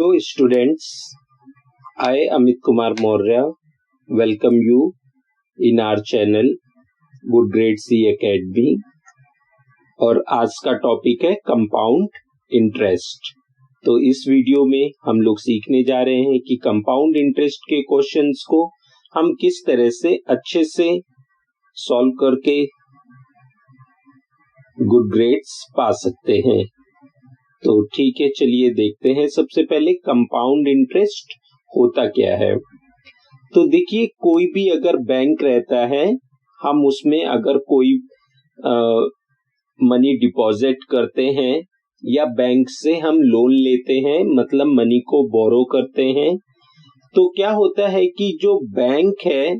Hello students, I Amit Kumar Maurya welcome you in our channel Good Grade C Academy और आज का topic है compound interest. तो इस वीडियो में हम लोग सीखने जा रहे हैं कि कंपाउंड इंटरेस्ट के क्वेश्चंस को हम किस तरह से अच्छे से सॉल्व करके गुड ग्रेड्स पा सकते हैं। तो ठीक है, चलिए देखते हैं। सबसे पहले कंपाउंड इंटरेस्ट होता क्या है। तो देखिए, कोई भी अगर बैंक रहता है, हम उसमें अगर कोई मनी डिपॉजिट करते हैं या बैंक से हम लोन लेते हैं, मतलब मनी को बोरो करते हैं, तो क्या होता है कि जो बैंक है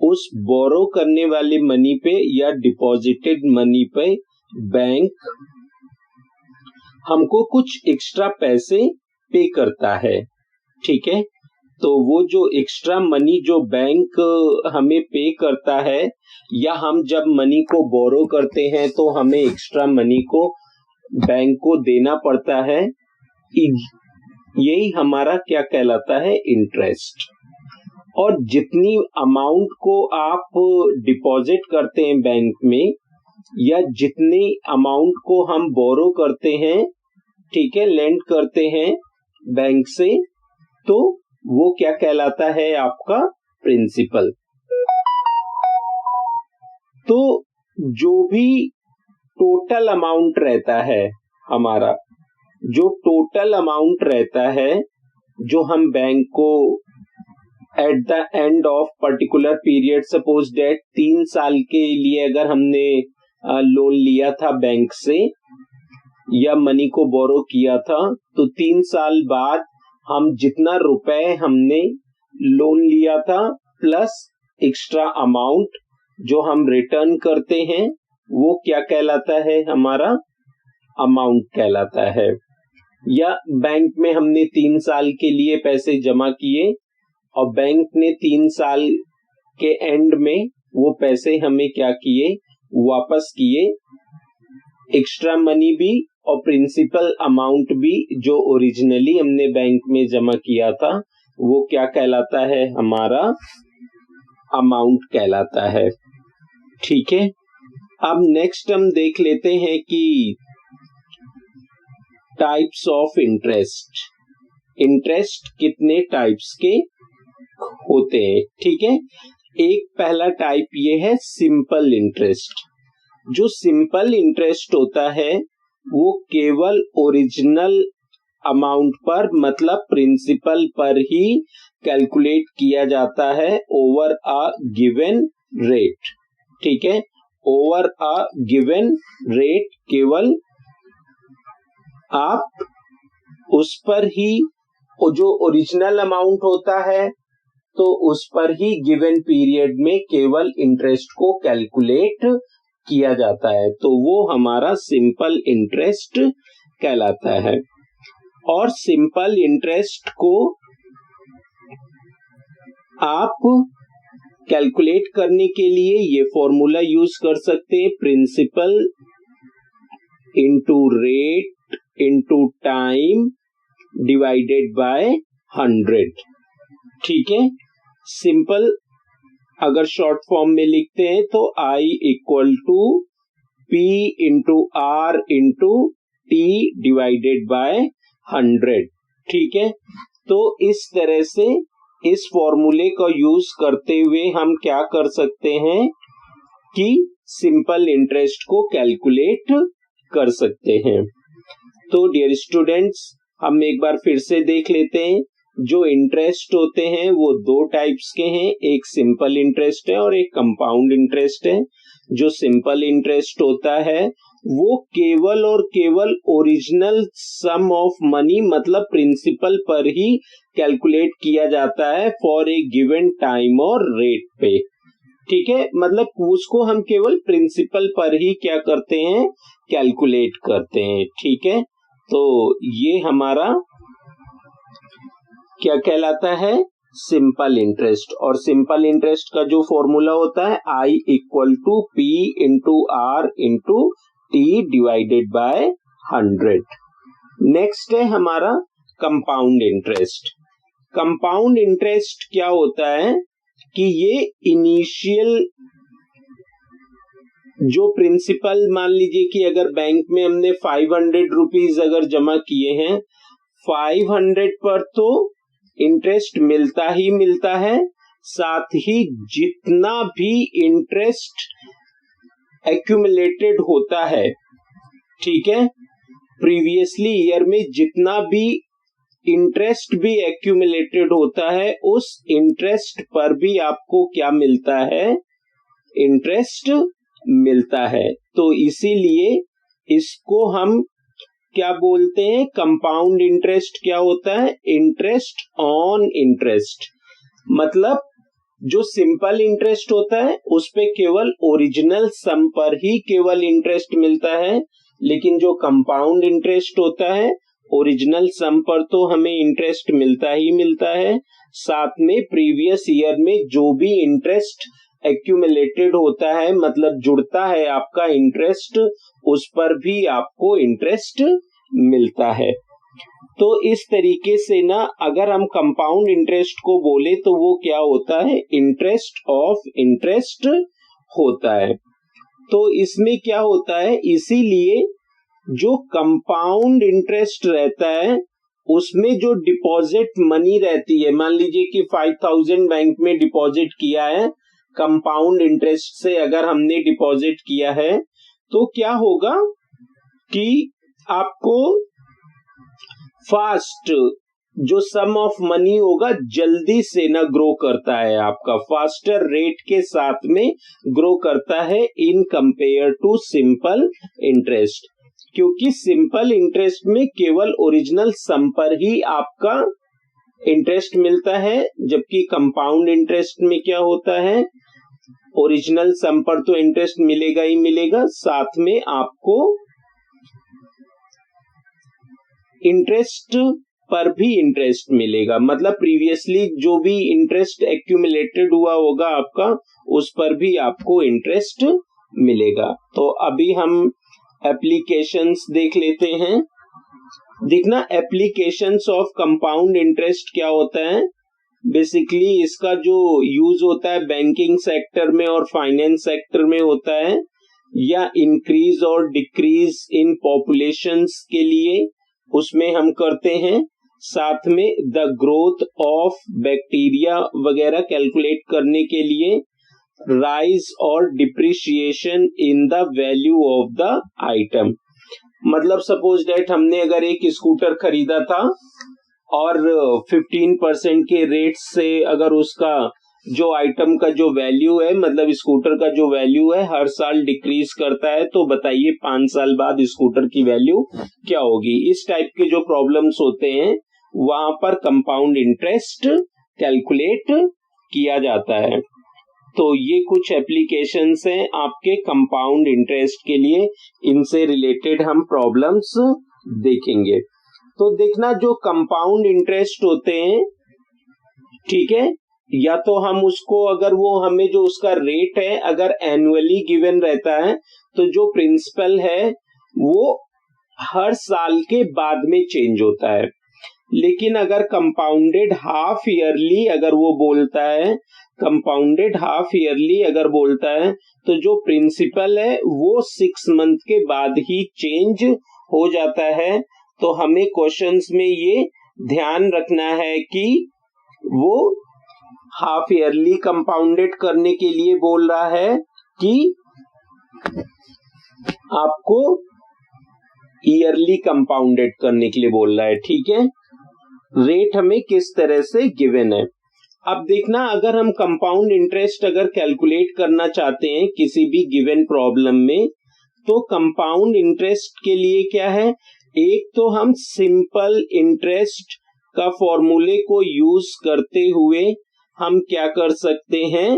उस बोरो करने वाले मनी पे या डिपॉजिटेड मनी पे बैंक हमको कुछ एक्स्ट्रा पैसे पे करता है। ठीक है, तो वो जो एक्स्ट्रा मनी जो बैंक हमें पे करता है या हम जब मनी को बोरो करते हैं तो हमें एक्स्ट्रा मनी को बैंक को देना पड़ता है, यही हमारा क्या कहलाता है, इंटरेस्ट। और जितनी अमाउंट को आप डिपॉजिट करते हैं बैंक में या जितनी अमाउंट को हम बोरो करते हैं, ठीक है, लेंड करते हैं बैंक से, तो वो क्या कहलाता है, आपका प्रिंसिपल। तो जो भी टोटल अमाउंट रहता है हमारा, जो टोटल अमाउंट रहता है जो हम बैंक को eight the end of particular period, suppose date 3 साल के लिए अगर हमने लोन लिया था बैंक से या मनी को बोरो किया था, तो 3 साल बाद हम जितना रुपए हमने लोन लिया था प्लस एक्स्ट्रा अमाउंट जो हम रिटर्न करते हैं, वो क्या कहलाता है, हमारा अमाउंट कहलाता है। या बैंक में हमने 3 साल के लिए पैसे जमा किए और बैंक ने 3 साल के एंड में वो पैसे हमें क्या किए, वापस किए, एक्स्ट्रा मनी भी और प्रिंसिपल अमाउंट भी जो ओरिजिनली हमने बैंक में जमा किया था, वो क्या कहलाता है, हमारा अमाउंट कहलाता है। ठीक है, अब नेक्स्ट हम देख लेते हैं कि टाइप्स ऑफ इंटरेस्ट। इंटरेस्ट कितने टाइप्स के होते हैं। ठीक है, एक पहला टाइप ये है सिंपल इंटरेस्ट। जो सिंपल इंटरेस्ट होता है वो केवल ओरिजिनल अमाउंट पर, मतलब प्रिंसिपल पर ही कैलकुलेट किया जाता है ओवर अ गिवन रेट। ठीक है, ओवर अ गिवन रेट, केवल आप उस पर ही, जो ओरिजिनल अमाउंट होता है तो उस पर ही गिवन पीरियड में केवल इंटरेस्ट को कैलकुलेट किया जाता है, तो वो हमारा सिंपल इंटरेस्ट कहलाता है। और सिंपल इंटरेस्ट को आप कैलकुलेट करने के लिए ये फॉर्मूला यूज कर सकते हैं, principal into rate into time divided by 100। ठीक है, सिंपल अगर शॉर्ट फॉर्म में लिखते हैं तो I equal to P into R into T divided by 100। ठीक है, तो इस तरह से इस फॉर्मूले का यूज करते हुए हम क्या कर सकते हैं कि सिंपल इंटरेस्ट को कैलकुलेट कर सकते हैं। तो डियर स्टूडेंट्स, हम एक बार फिर से देख लेते हैं। जो इंटरेस्ट होते हैं वो 2 टाइप्स के हैं, एक सिंपल इंटरेस्ट है और एक कंपाउंड इंटरेस्ट है। जो सिंपल इंटरेस्ट होता है वो केवल और केवल ओरिजिनल सम ऑफ मनी, मतलब प्रिंसिपल पर ही कैलकुलेट किया जाता है फॉर ए गिवन टाइम और रेट पे। ठीक है, मतलब उसको हम केवल प्रिंसिपल पर ही क्या करते हैं, कैलकुलेट करते हैं। ठीक है, तो ये हमारा क्या कहलाता है, सिंपल इंटरेस्ट। और सिंपल इंटरेस्ट का जो फॉर्मूला होता है I equal to P into R into T divided by 100। Next है हमारा कंपाउंड इंटरेस्ट। कंपाउंड इंटरेस्ट क्या होता है कि ये इनिशियल जो प्रिंसिपल, मान लीजिए कि अगर बैंक में हमने 500 रुपीज अगर जमा किए हैं, 500 पर तो इंटरेस्ट मिलता ही मिलता है, साथ ही जितना भी इंटरेस्ट एक्यूमुलेटेड होता है, ठीक है, प्रीवियसली ईयर में जितना भी इंटरेस्ट भी एक्यूमुलेटेड होता है, उस इंटरेस्ट पर भी आपको क्या मिलता है, इंटरेस्ट मिलता है। तो इसीलिए इसको हम क्या बोलते हैं, कंपाउंड इंटरेस्ट क्या होता है, इंटरेस्ट ऑन इंटरेस्ट। मतलब जो सिंपल इंटरेस्ट होता है उस पे केवल ओरिजिनल सम पर ही केवल इंटरेस्ट मिलता है, लेकिन जो कंपाउंड इंटरेस्ट होता है ओरिजिनल सम पर तो हमें इंटरेस्ट मिलता ही मिलता है, साथ में प्रीवियस ईयर में जो भी इंटरेस्ट एक्यूमुलेटेड होता है, मतलब जुड़ता है आपका इंटरेस्ट, उस पर भी आपको इंटरेस्ट मिलता है। तो इस तरीके से ना अगर हम कंपाउंड इंटरेस्ट को बोले तो वो क्या होता है, इंटरेस्ट ऑफ इंटरेस्ट होता है। तो इसमें क्या होता है, इसीलिए जो कंपाउंड इंटरेस्ट रहता है उसमें जो डिपॉजिट मनी रहती है, मान लीजिए कि 5000 बैंक में डिपॉजिट किया है, कंपाउंड इंटरेस्ट से अगर हमने डिपॉजिट किया है, तो क्या होगा कि आपको फास्ट जो सम ऑफ मनी होगा जल्दी से ना ग्रो करता है, आपका फास्टर रेट के साथ में ग्रो करता है in compare to simple interest, क्योंकि सिंपल इंटरेस्ट में केवल ओरिजिनल सम पर ही आपका इंटरेस्ट मिलता है, जबकि कंपाउंड इंटरेस्ट में क्या होता है, ओरिजिनल सम पर तो इंटरेस्ट मिलेगा ही मिलेगा, साथ में आपको इंटरेस्ट पर भी इंटरेस्ट मिलेगा, मतलब प्रीवियसली जो भी इंटरेस्ट एक्यूमुलेटेड हुआ होगा आपका, उस पर भी आपको इंटरेस्ट मिलेगा। तो अभी हम एप्लीकेशंस देख लेते हैं। देखना एप्लीकेशंस ऑफ कंपाउंड इंटरेस्ट क्या होता है। बेसिकली इसका जो यूज होता है बैंकिंग सेक्टर में और फाइनेंस सेक्टर में होता है, या इंक्रीज और डिक्रीज इन पॉपुलेशंस के लिए उसमें हम करते हैं, साथ में द ग्रोथ ऑफ बैक्टीरिया वगैरह कैलकुलेट करने के लिए, राइज और depreciation in the value of the item. मतलब सपोज दैट हमने अगर एक स्कूटर खरीदा था और 15% के रेट से अगर उसका जो आइटम का जो वैल्यू है, मतलब स्कूटर का जो वैल्यू है हर साल डिक्रीज करता है, तो बताइए 5 साल बाद स्कूटर की वैल्यू क्या होगी। इस टाइप के जो प्रॉब्लम्स होते हैं वहां पर कंपाउंड इंटरेस्ट कैलकुलेट किया जाता है। तो ये कुछ एप्लीकेशंस हैं आपके कंपाउंड इंटरेस्ट के लिए, इनसे रिलेटेड हम प्रॉब्लम्स देखेंगे। तो देखना जो कंपाउंड इंटरेस्ट होते हैं, ठीक है, या तो हम उसको अगर वो हमें जो उसका रेट है अगर एनुअली गिवन रहता है तो जो प्रिंसिपल है वो हर साल के बाद में चेंज होता है, लेकिन अगर कंपाउंडेड हाफ ईयरली अगर वो बोलता है, कंपाउंडेड हाफ ईयरली अगर बोलता है तो जो प्रिंसिपल है वो 6 मंथ के बाद ही चेंज हो जाता है। तो हमें क्वेश्चंस में ये ध्यान रखना है कि वो हाफ ईयरली कंपाउंडेड करने के लिए बोल रहा है कि आपको ईयरली कंपाउंडेड करने के लिए बोल रहा है, ठीक है। रेट हमें किस तरह से गिवन है। अब देखना अगर हम कंपाउंड इंटरेस्ट अगर कैलकुलेट करना चाहते हैं किसी भी गिवन प्रॉब्लम में, तो कंपाउंड इंटरेस्ट के लिए क्या है, एक तो हम सिंपल इंटरेस्ट का फॉर्मूले को यूज करते हुए हम क्या कर सकते हैं,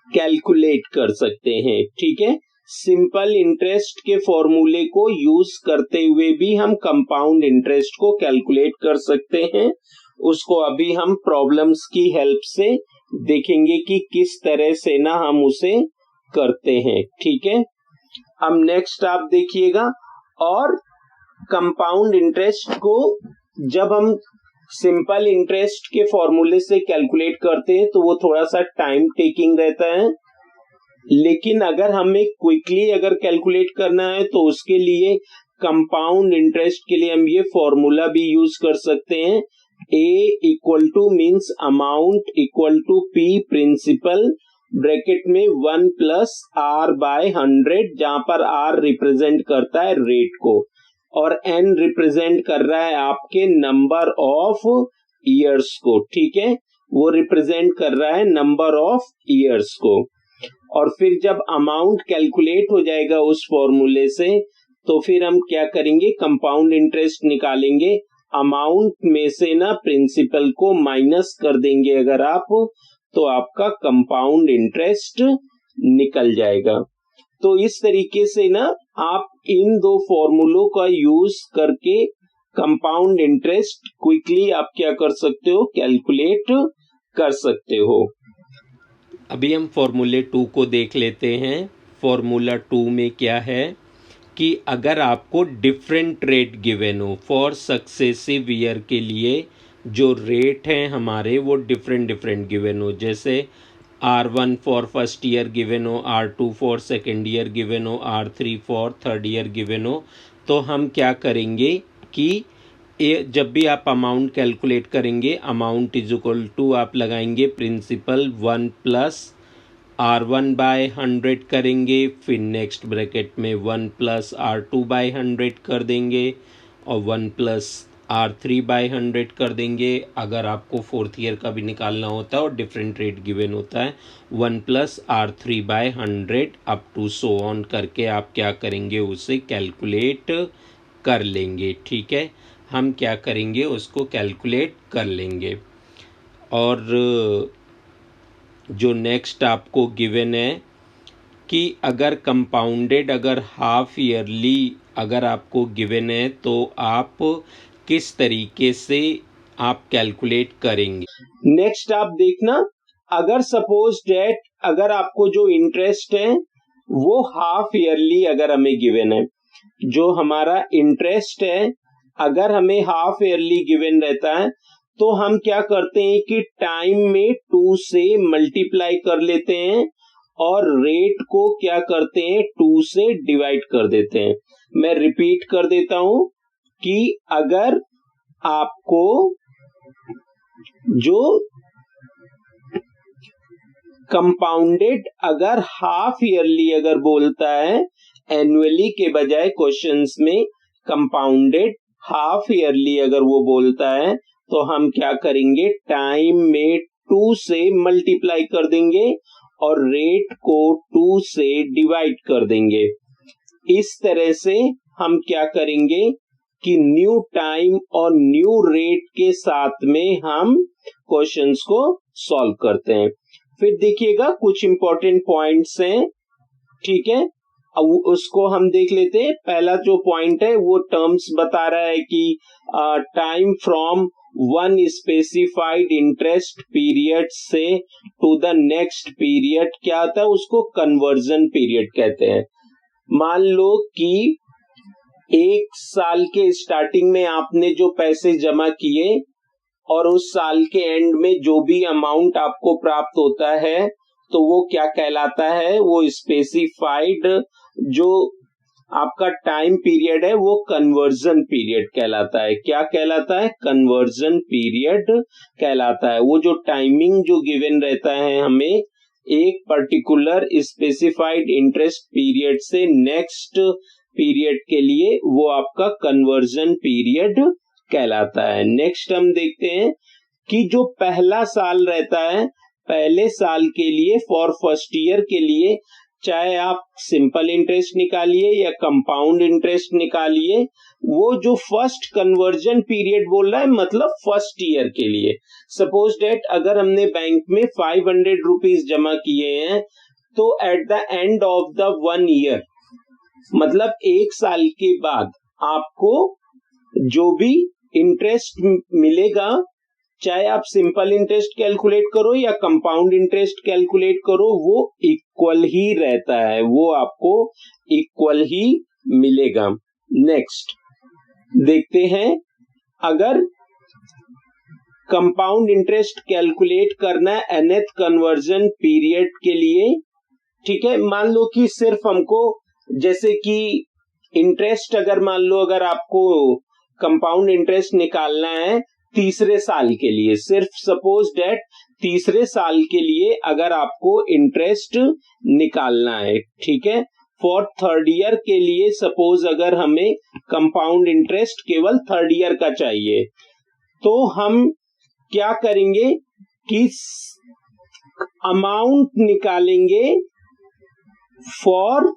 कैलकुलेट कर सकते हैं, ठीक है। सिंपल इंटरेस्ट के फॉर्मूले को यूज करते हुए भी हम कंपाउंड इंटरेस्ट को कैलकुलेट कर सकते हैं। उसको अभी हम प्रॉब्लम्स की हेल्प से देखेंगे कि किस तरह से ना हम उसे करते हैं, ठीक है। अब नेक्स्ट आप देखिएगा, और कंपाउंड इंटरेस्ट को जब हम सिंपल इंटरेस्ट के फॉर्मूले से कैलकुलेट करते हैं तो वो थोड़ा सा टाइम टेकिंग रहता है, लेकिन अगर हमें क्विकली अगर कैलकुलेट करना है तो उसके लिए कंपाउंड इंटरेस्ट के लिए हम ये फॉर्मूला भी यूज कर सकते हैं। A equal to means amount equal to P principal bracket में 1 प्लस R बाय 100, जहां पर R रिप्रेजेंट करता है रेट को और N रिप्रेजेंट कर रहा है आपके नंबर ऑफ ईयर्स को। ठीक है, वो रिप्रेजेंट कर रहा है नंबर ऑफ ईयर्स को। और फिर जब अमाउंट कैलकुलेट हो जाएगा उस फॉर्मूले से तो फिर हम क्या करेंगे, कंपाउंड इंटरेस्ट निकालेंगे। अमाउंट में से ना प्रिंसिपल को माइनस कर देंगे अगर आप, तो आपका कंपाउंड इंटरेस्ट निकल जाएगा। तो इस तरीके से ना आप इन दो फॉर्मूलों का यूज करके कंपाउंड इंटरेस्ट क्विकली आप क्या कर सकते हो, कैलकुलेट कर सकते हो। अभी हम फॉर्मूले 2 को देख लेते हैं। फॉर्मूला 2 में क्या है कि अगर आपको डिफरेंट रेट गिवन हो फॉर सक्सेसिव ईयर के लिए, जो रेट हैं हमारे वो डिफरेंट गिवन हो, जैसे R1 for first year given हो, R2 for second year given हो, R3 for third year given हो, तो हम क्या करेंगे कि जब भी आप अमाउंट कैलकुलेट करेंगे, अमाउंट इज इक्वल टू आप लगाएंगे प्रिंसिपल 1 प्लस R1 बाय 100 करेंगे, फिर नेक्स्ट ब्रैकेट में 1 प्लस R2 बाय 100 कर देंगे और 1 प्लस R3 बाय 100 कर देंगे। अगर आपको फोर्थ ईयर का भी निकालना होता है और डिफरेंट रेट गिवन होता है, 1 plus R3 by 100 up to so on करके आप क्या करेंगे, उसे कैलकुलेट कर लेंगे। ठीक है, हम क्या करेंगे, उसको कैलकुलेट कर लेंगे। और जो नेक्स्ट आपको गिवन है कि अगर कंपाउंडेड अगर हाफ ईयरली अगर आपको गिवन है तो आप किस तरीके से आप कैलकुलेट करेंगे। नेक्स्ट आप देखना, अगर सपोज डेट अगर आपको जो इंटरेस्ट है वो हाफ ईयरली अगर हमें गिवन है, जो हमारा इंटरेस्ट है अगर हमें हाफ ईयरली गिवन रहता है तो हम क्या करते हैं कि टाइम में 2 से मल्टीप्लाई कर लेते हैं और रेट को क्या करते हैं, 2 से डिवाइड कर देते हैं। मैं रिपीट कर देता हूं कि अगर आपको जो कंपाउंडेड अगर हाफ ईयरली अगर बोलता है, एनुअली के बजाय क्वेश्चंस में कंपाउंडेड हाफ ईयरली अगर वो बोलता है तो हम क्या करेंगे, टाइम में 2 से मल्टीप्लाई कर देंगे और रेट को 2 से डिवाइड कर देंगे। इस तरह से हम क्या करेंगे कि न्यू टाइम और न्यू रेट के साथ में हम क्वेश्चंस को सॉल्व करते हैं। फिर देखिएगा कुछ इंपॉर्टेंट पॉइंट्स हैं। ठीक है, अब उसको हम देख लेते हैं। पहला जो पॉइंट है वो टर्म्स बता रहा है कि time from one specified interest period से टू द नेक्स्ट पीरियड क्या होता है, उसको कन्वर्जन पीरियड कहते हैं। मान लो कि 1 साल के स्टार्टिंग में आपने जो पैसे जमा किए और उस साल के एंड में जो भी अमाउंट आपको प्राप्त होता है तो वो क्या कहलाता है, वो स्पेसिफाइड जो आपका टाइम पीरियड है वो कन्वर्जन पीरियड कहलाता है। क्या कहलाता है, कन्वर्जन पीरियड कहलाता है। वो जो टाइमिंग जो गिवन रहता है हमें एक पर्टिकुलर स्पेसिफाइड इंटरेस्ट पीरियड से नेक्स्ट पीरियड के लिए, वो आपका कन्वर्जन पीरियड कहलाता है। नेक्स्ट हम देखते हैं कि जो पहला साल रहता है, पहले साल के लिए फॉर फर्स्ट ईयर के लिए, चाहे आप सिंपल इंटरेस्ट निकालिए या कंपाउंड इंटरेस्ट निकालिए, वो जो फर्स्ट कन्वर्जन पीरियड बोल रहा है मतलब फर्स्ट ईयर के लिए। सपोज डेट अगर हमने बैंक में 500 रुपीज जमा किए हैं तो eight the end of the 1 year मतलब 1 साल के बाद आपको जो भी इंटरेस्ट मिलेगा, चाहे आप सिंपल इंटरेस्ट कैलकुलेट करो या कंपाउंड इंटरेस्ट कैलकुलेट करो, वो इक्वल ही रहता है, वो आपको इक्वल ही मिलेगा। नेक्स्ट देखते हैं, अगर कंपाउंड इंटरेस्ट कैलकुलेट करना है nth कन्वर्जन पीरियड के लिए, ठीक है। मान लो कि सिर्फ हमको, जैसे कि इंटरेस्ट, अगर मान लो अगर आपको कंपाउंड इंटरेस्ट निकालना है तीसरे साल के लिए, सिर्फ सपोज डेट तीसरे साल के लिए अगर आपको इंटरेस्ट निकालना है, ठीक है। फॉर थर्ड ईयर के लिए सपोज अगर हमें कंपाउंड इंटरेस्ट केवल थर्ड ईयर का चाहिए, तो हम क्या करेंगे कि अमाउंट निकालेंगे फॉर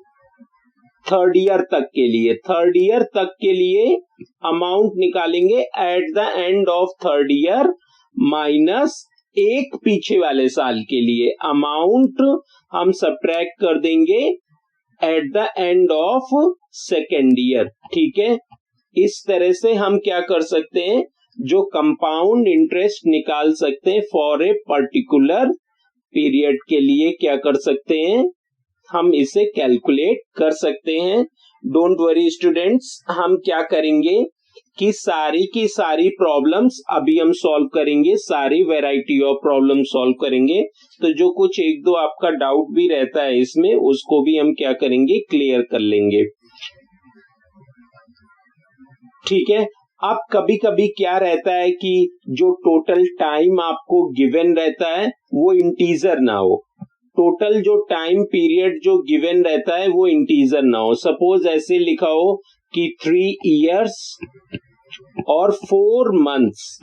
थर्ड ईयर तक के लिए, थर्ड ईयर तक के लिए अमाउंट निकालेंगे eight the end of third year minus एक पीछे वाले साल के लिए अमाउंट हम सब्ट्रैक्ट कर देंगे eight the end of second year, ठीक है। इस तरह से हम क्या कर सकते हैं, जो कंपाउंड इंटरेस्ट निकाल सकते हैं फॉर ए पर्टिकुलर पीरियड के लिए, क्या कर सकते हैं, हम इसे कैलकुलेट कर सकते हैं। डोंट वरी स्टूडेंट्स, हम क्या करेंगे कि सारी की सारी प्रॉब्लम्स अभी हम सॉल्व करेंगे, सारी वैरायटी ऑफ प्रॉब्लम सॉल्व करेंगे। तो जो कुछ एक दो आपका डाउट भी रहता है इसमें, उसको भी हम क्या करेंगे, क्लियर कर लेंगे, ठीक है। अब कभी कभी क्या रहता है कि जो टोटल टाइम आपको गिवन रहता है वो इंटीजर ना हो, टोटल जो टाइम पीरियड जो गिवन रहता है वो इंटीजर ना हो। सपोज ऐसे लिखा हो कि 3 इयर्स और 4 मंथ्स,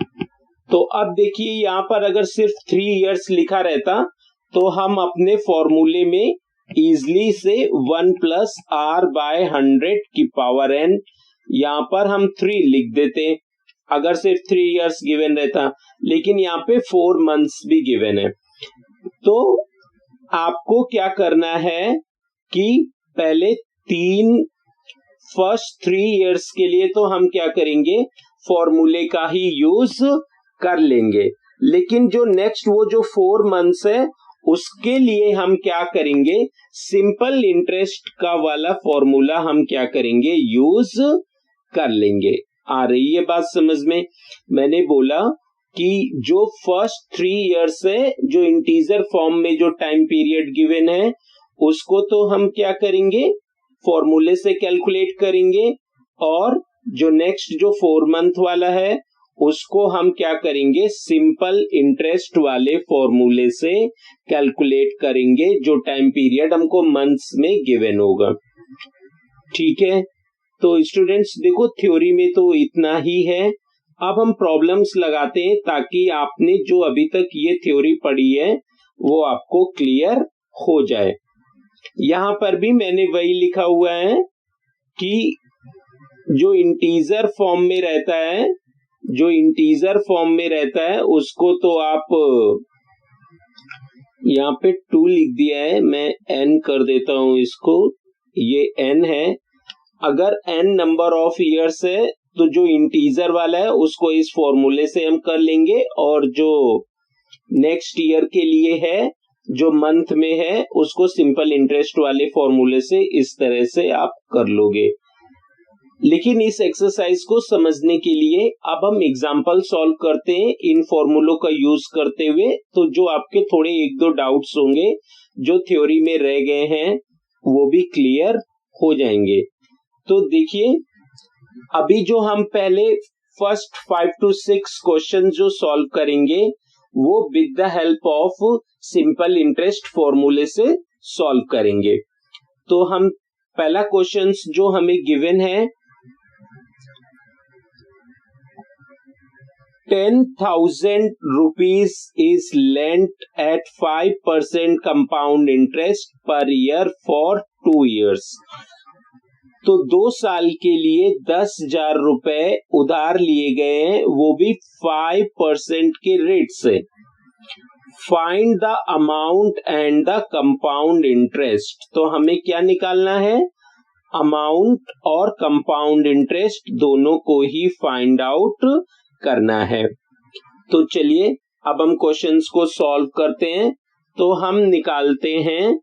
तो अब देखिए यहां पर अगर सिर्फ 3 इयर्स लिखा रहता तो हम अपने फॉर्मूले में इजली से 1 प्लस आर बाय 100 की पावर n, यहां पर हम 3 लिख देते अगर सिर्फ 3 इयर्स गिवन रहता, लेकिन यहाँ पे 4 मंथ्स भी गिवन है। तो आपको क्या करना है कि पहले फर्स्ट 3 इयर्स के लिए तो हम क्या करेंगे, फॉर्मूले का ही यूज कर लेंगे, लेकिन जो नेक्स्ट वो जो 4 मंथ्स है उसके लिए हम क्या करेंगे, सिंपल इंटरेस्ट का वाला फॉर्मूला हम क्या करेंगे, यूज कर लेंगे। आ रही है बात समझ में? मैंने बोला कि जो फर्स्ट 3 इयर्स है, जो इंटीजर फॉर्म में जो टाइम पीरियड गिवन है, उसको तो हम क्या करेंगे, फॉर्मूले से कैलकुलेट करेंगे, और जो नेक्स्ट जो 4 मंथ वाला है उसको हम क्या करेंगे, सिंपल इंटरेस्ट वाले फॉर्मूले से कैलकुलेट करेंगे, जो टाइम पीरियड हमको मंथ्स में गिवन होगा, ठीक है। तो स्टूडेंट्स देखो, थ्योरी में तो इतना ही है। अब हम प्रॉब्लम्स लगाते हैं ताकि आपने जो अभी तक ये थ्योरी पढ़ी है वो आपको क्लियर हो जाए। यहां पर भी मैंने वही लिखा हुआ है कि जो इंटीजर फॉर्म में रहता है, जो इंटीजर फॉर्म में रहता है उसको तो आप यहाँ पे 2 लिख दिया है, मैं n कर देता हूं इसको, ये n है। अगर n नंबर ऑफ इयर्स है तो जो इंटीजर वाला है उसको इस फॉर्मूले से हम कर लेंगे, और जो नेक्स्ट ईयर के लिए है, जो मंथ में है, उसको सिंपल इंटरेस्ट वाले फॉर्मूले से इस तरह से आप कर लोगे। लेकिन इस एक्सरसाइज को समझने के लिए अब हम एग्जाम्पल सॉल्व करते हैं इन फॉर्मूलों का यूज करते हुए। तो जो आपके थोड़े एक दो डाउट्स होंगे जो थ्योरी में रह गए हैं वो भी क्लियर हो जाएंगे। तो देखिए, अभी जो हम पहले फर्स्ट 5 to 6 क्वेश्चन जो सॉल्व करेंगे वो with the help of simple interest फॉर्मूले से सॉल्व करेंगे। तो हम पहला क्वेश्चन जो हमें गिवन है, 10,000 rupees is lent at 5% compound interest per year for 2 years। तो 2 साल के लिए 10,000 रुपए उधार लिए गए हैं, वो भी 5% के रेट से। Find the amount and the compound interest. तो हमें क्या निकालना है, अमाउंट और कंपाउंड इंटरेस्ट दोनों को ही फाइंड आउट करना है। तो चलिए अब हम क्वेश्चंस को सॉल्व करते हैं। तो हम निकालते हैं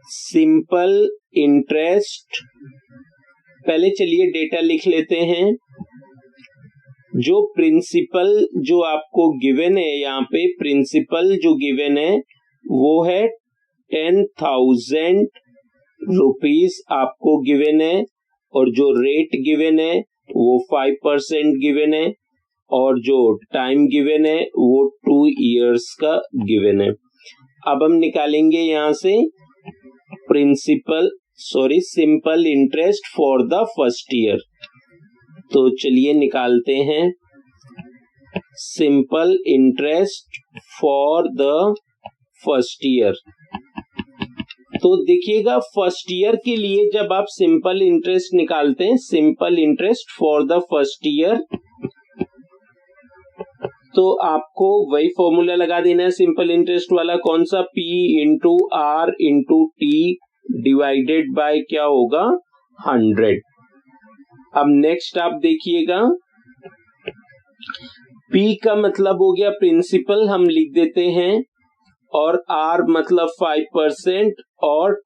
सिंपल इंटरेस्ट पहले चलिए डेटा लिख लेते हैं। जो प्रिंसिपल जो आपको गिवन है, यहाँ पे प्रिंसिपल जो गिवन है वो है 10,000 रुपीज आपको गिवन है, और जो रेट गिवन है वो 5% गिवन है, और जो टाइम गिवन है वो 2 years का गिवन है। अब हम निकालेंगे यहां से simple interest for the first year. तो चलिए निकालते हैं simple interest for the first year. तो देखिएगा फर्स्ट ईयर के लिए जब आप सिंपल इंटरेस्ट निकालते हैं, simple interest for the first year, तो आपको वही फॉर्मूला लगा देना है सिंपल इंटरेस्ट वाला। कौन सा? P into R into T divided by क्या होगा? 100। अब नेक्स्ट आप देखिएगा, P का मतलब हो गया प्रिंसिपल, हम लिख देते हैं, और R मतलब 5%, और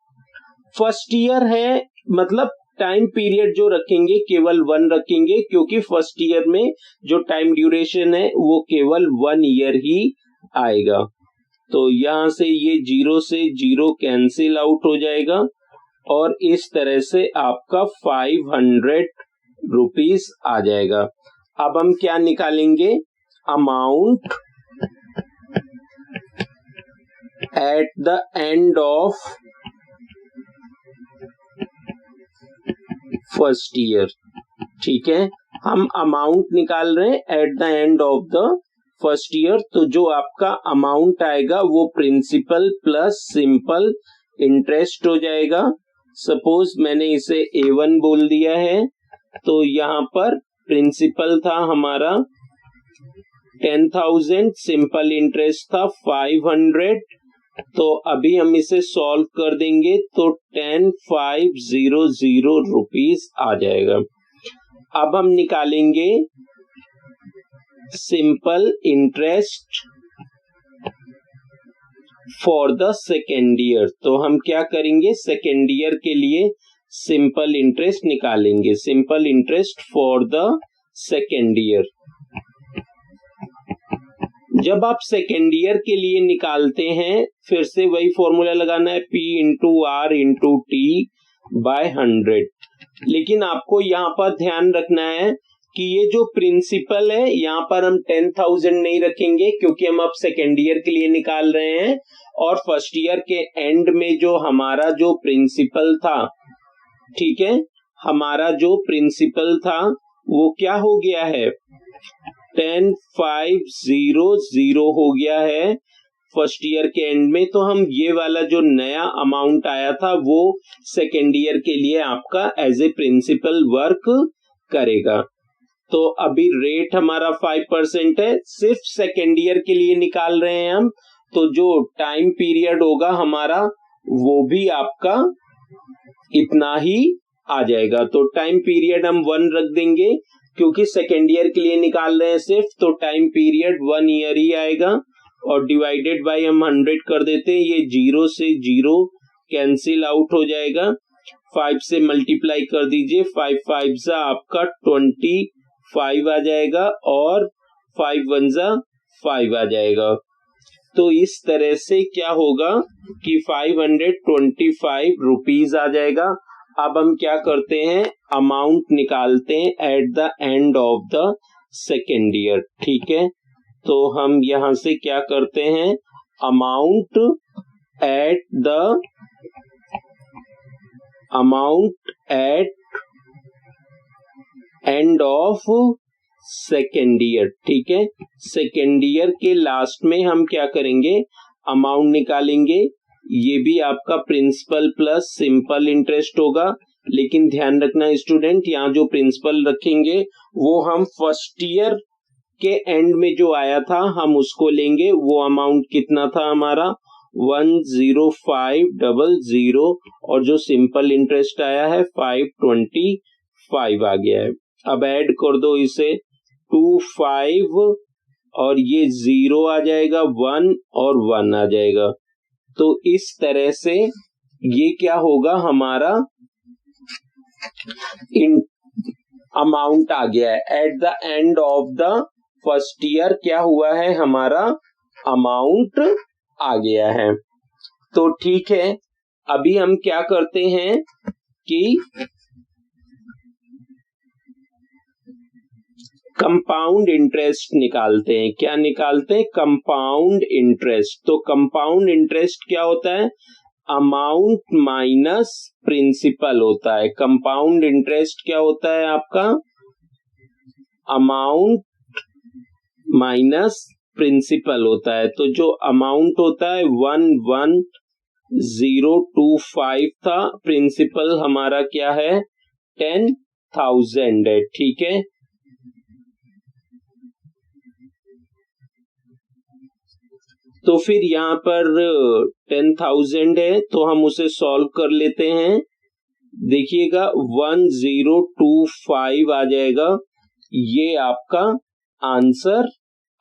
फर्स्ट ईयर है मतलब टाइम पीरियड जो रखेंगे केवल 1 रखेंगे, क्योंकि फर्स्ट ईयर में जो टाइम ड्यूरेशन है वो केवल 1 ईयर ही आएगा। तो यहां से ये 0 से 0 कैंसिल आउट हो जाएगा, और इस तरह से आपका 500 रुपीज आ जाएगा। अब हम क्या निकालेंगे? Amount at the end of first year. ठीक है, हम अमाउंट निकाल रहे हैं eight the end of the first year. तो जो आपका अमाउंट आएगा वो प्रिंसिपल प्लस सिंपल इंटरेस्ट हो जाएगा। सपोज मैंने इसे A1 बोल दिया है, तो यहाँ पर प्रिंसिपल था हमारा 10,000, सिंपल इंटरेस्ट था 500। तो अभी हम इसे सॉल्व कर देंगे तो 10,500 रुपीज आ जाएगा। अब हम निकालेंगे simple interest for the second year. तो हम क्या करेंगे? सेकेंड ईयर के लिए सिंपल इंटरेस्ट निकालेंगे, simple interest for the second year. जब आप सेकेंड ईयर के लिए निकालते हैं, फिर से वही फॉर्मूला लगाना है, P into R into T by 100। लेकिन आपको यहाँ पर ध्यान रखना है कि ये जो प्रिंसिपल है यहाँ पर हम 10,000 नहीं रखेंगे, क्योंकि हम अब सेकेंड ईयर के लिए निकाल रहे हैं, और फर्स्ट ईयर के एंड में जो हमारा जो प्रिंसिपल था, ठीक है, हमारा जो प्रिंसिपल था वो क्या हो गया है? 10,500 हो गया है फर्स्ट ईयर के एंड में। तो हम ये वाला जो नया अमाउंट आया था वो सेकेंड ईयर के लिए आपका एज ए प्रिंसिपल वर्क करेगा। तो अभी रेट हमारा 5% है, सिर्फ सेकेंड ईयर के लिए निकाल रहे हैं हम, तो जो टाइम पीरियड होगा हमारा वो भी आपका इतना ही आ जाएगा। तो टाइम पीरियड हम 1 रख देंगे, क्योंकि सेकेंड ईयर के लिए निकाल रहे हैं सिर्फ, तो टाइम पीरियड 1 ईयर ही आएगा, और डिवाइडेड बाय हम 100 कर देते हैं। ये 0 से 0 कैंसिल आउट हो जाएगा, 5 से मल्टीप्लाई कर दीजिए, 5 5 जा आपका 25 आ जाएगा, और 5 1 जा 5 आ जाएगा। तो इस तरह से क्या होगा कि 525 रुपीज आ जाएगा। अब हम क्या करते हैं? अमाउंट निकालते हैं eight the end of the second year. ठीक है, तो हम यहां से क्या करते हैं? Amount at and of second year. ठीक है, सेकेंड ईयर के लास्ट में हम क्या करेंगे? अमाउंट निकालेंगे। ये भी आपका प्रिंसिपल प्लस सिंपल इंटरेस्ट होगा, लेकिन ध्यान रखना स्टूडेंट, यहाँ जो प्रिंसिपल रखेंगे वो हम फर्स्ट ईयर के एंड में जो आया था हम उसको लेंगे। वो अमाउंट कितना था हमारा? 10500, और जो सिंपल इंटरेस्ट आया है 525 आ गया है। अब ऐड कर दो इसे, 25 और ये 0 आ जाएगा, 1 और 1 आ जाएगा। तो इस तरह से ये क्या होगा? हमारा इन अमाउंट आ गया है at the end of the first year, क्या हुआ है हमारा अमाउंट आ गया है। तो ठीक है, अभी हम क्या करते हैं कि कंपाउंड इंटरेस्ट निकालते हैं। क्या निकालते हैं? Compound interest. तो कंपाउंड इंटरेस्ट क्या होता है? अमाउंट माइनस प्रिंसिपल होता है। कंपाउंड इंटरेस्ट क्या होता है आपका? अमाउंट माइनस प्रिंसिपल होता है। तो जो अमाउंट होता है 11025 था, प्रिंसिपल हमारा क्या है? 10,000 है। ठीक है, तो फिर यहाँ पर 10,000 है तो हम उसे सॉल्व कर लेते हैं। देखिएगा 1025 आ जाएगा, ये आपका आंसर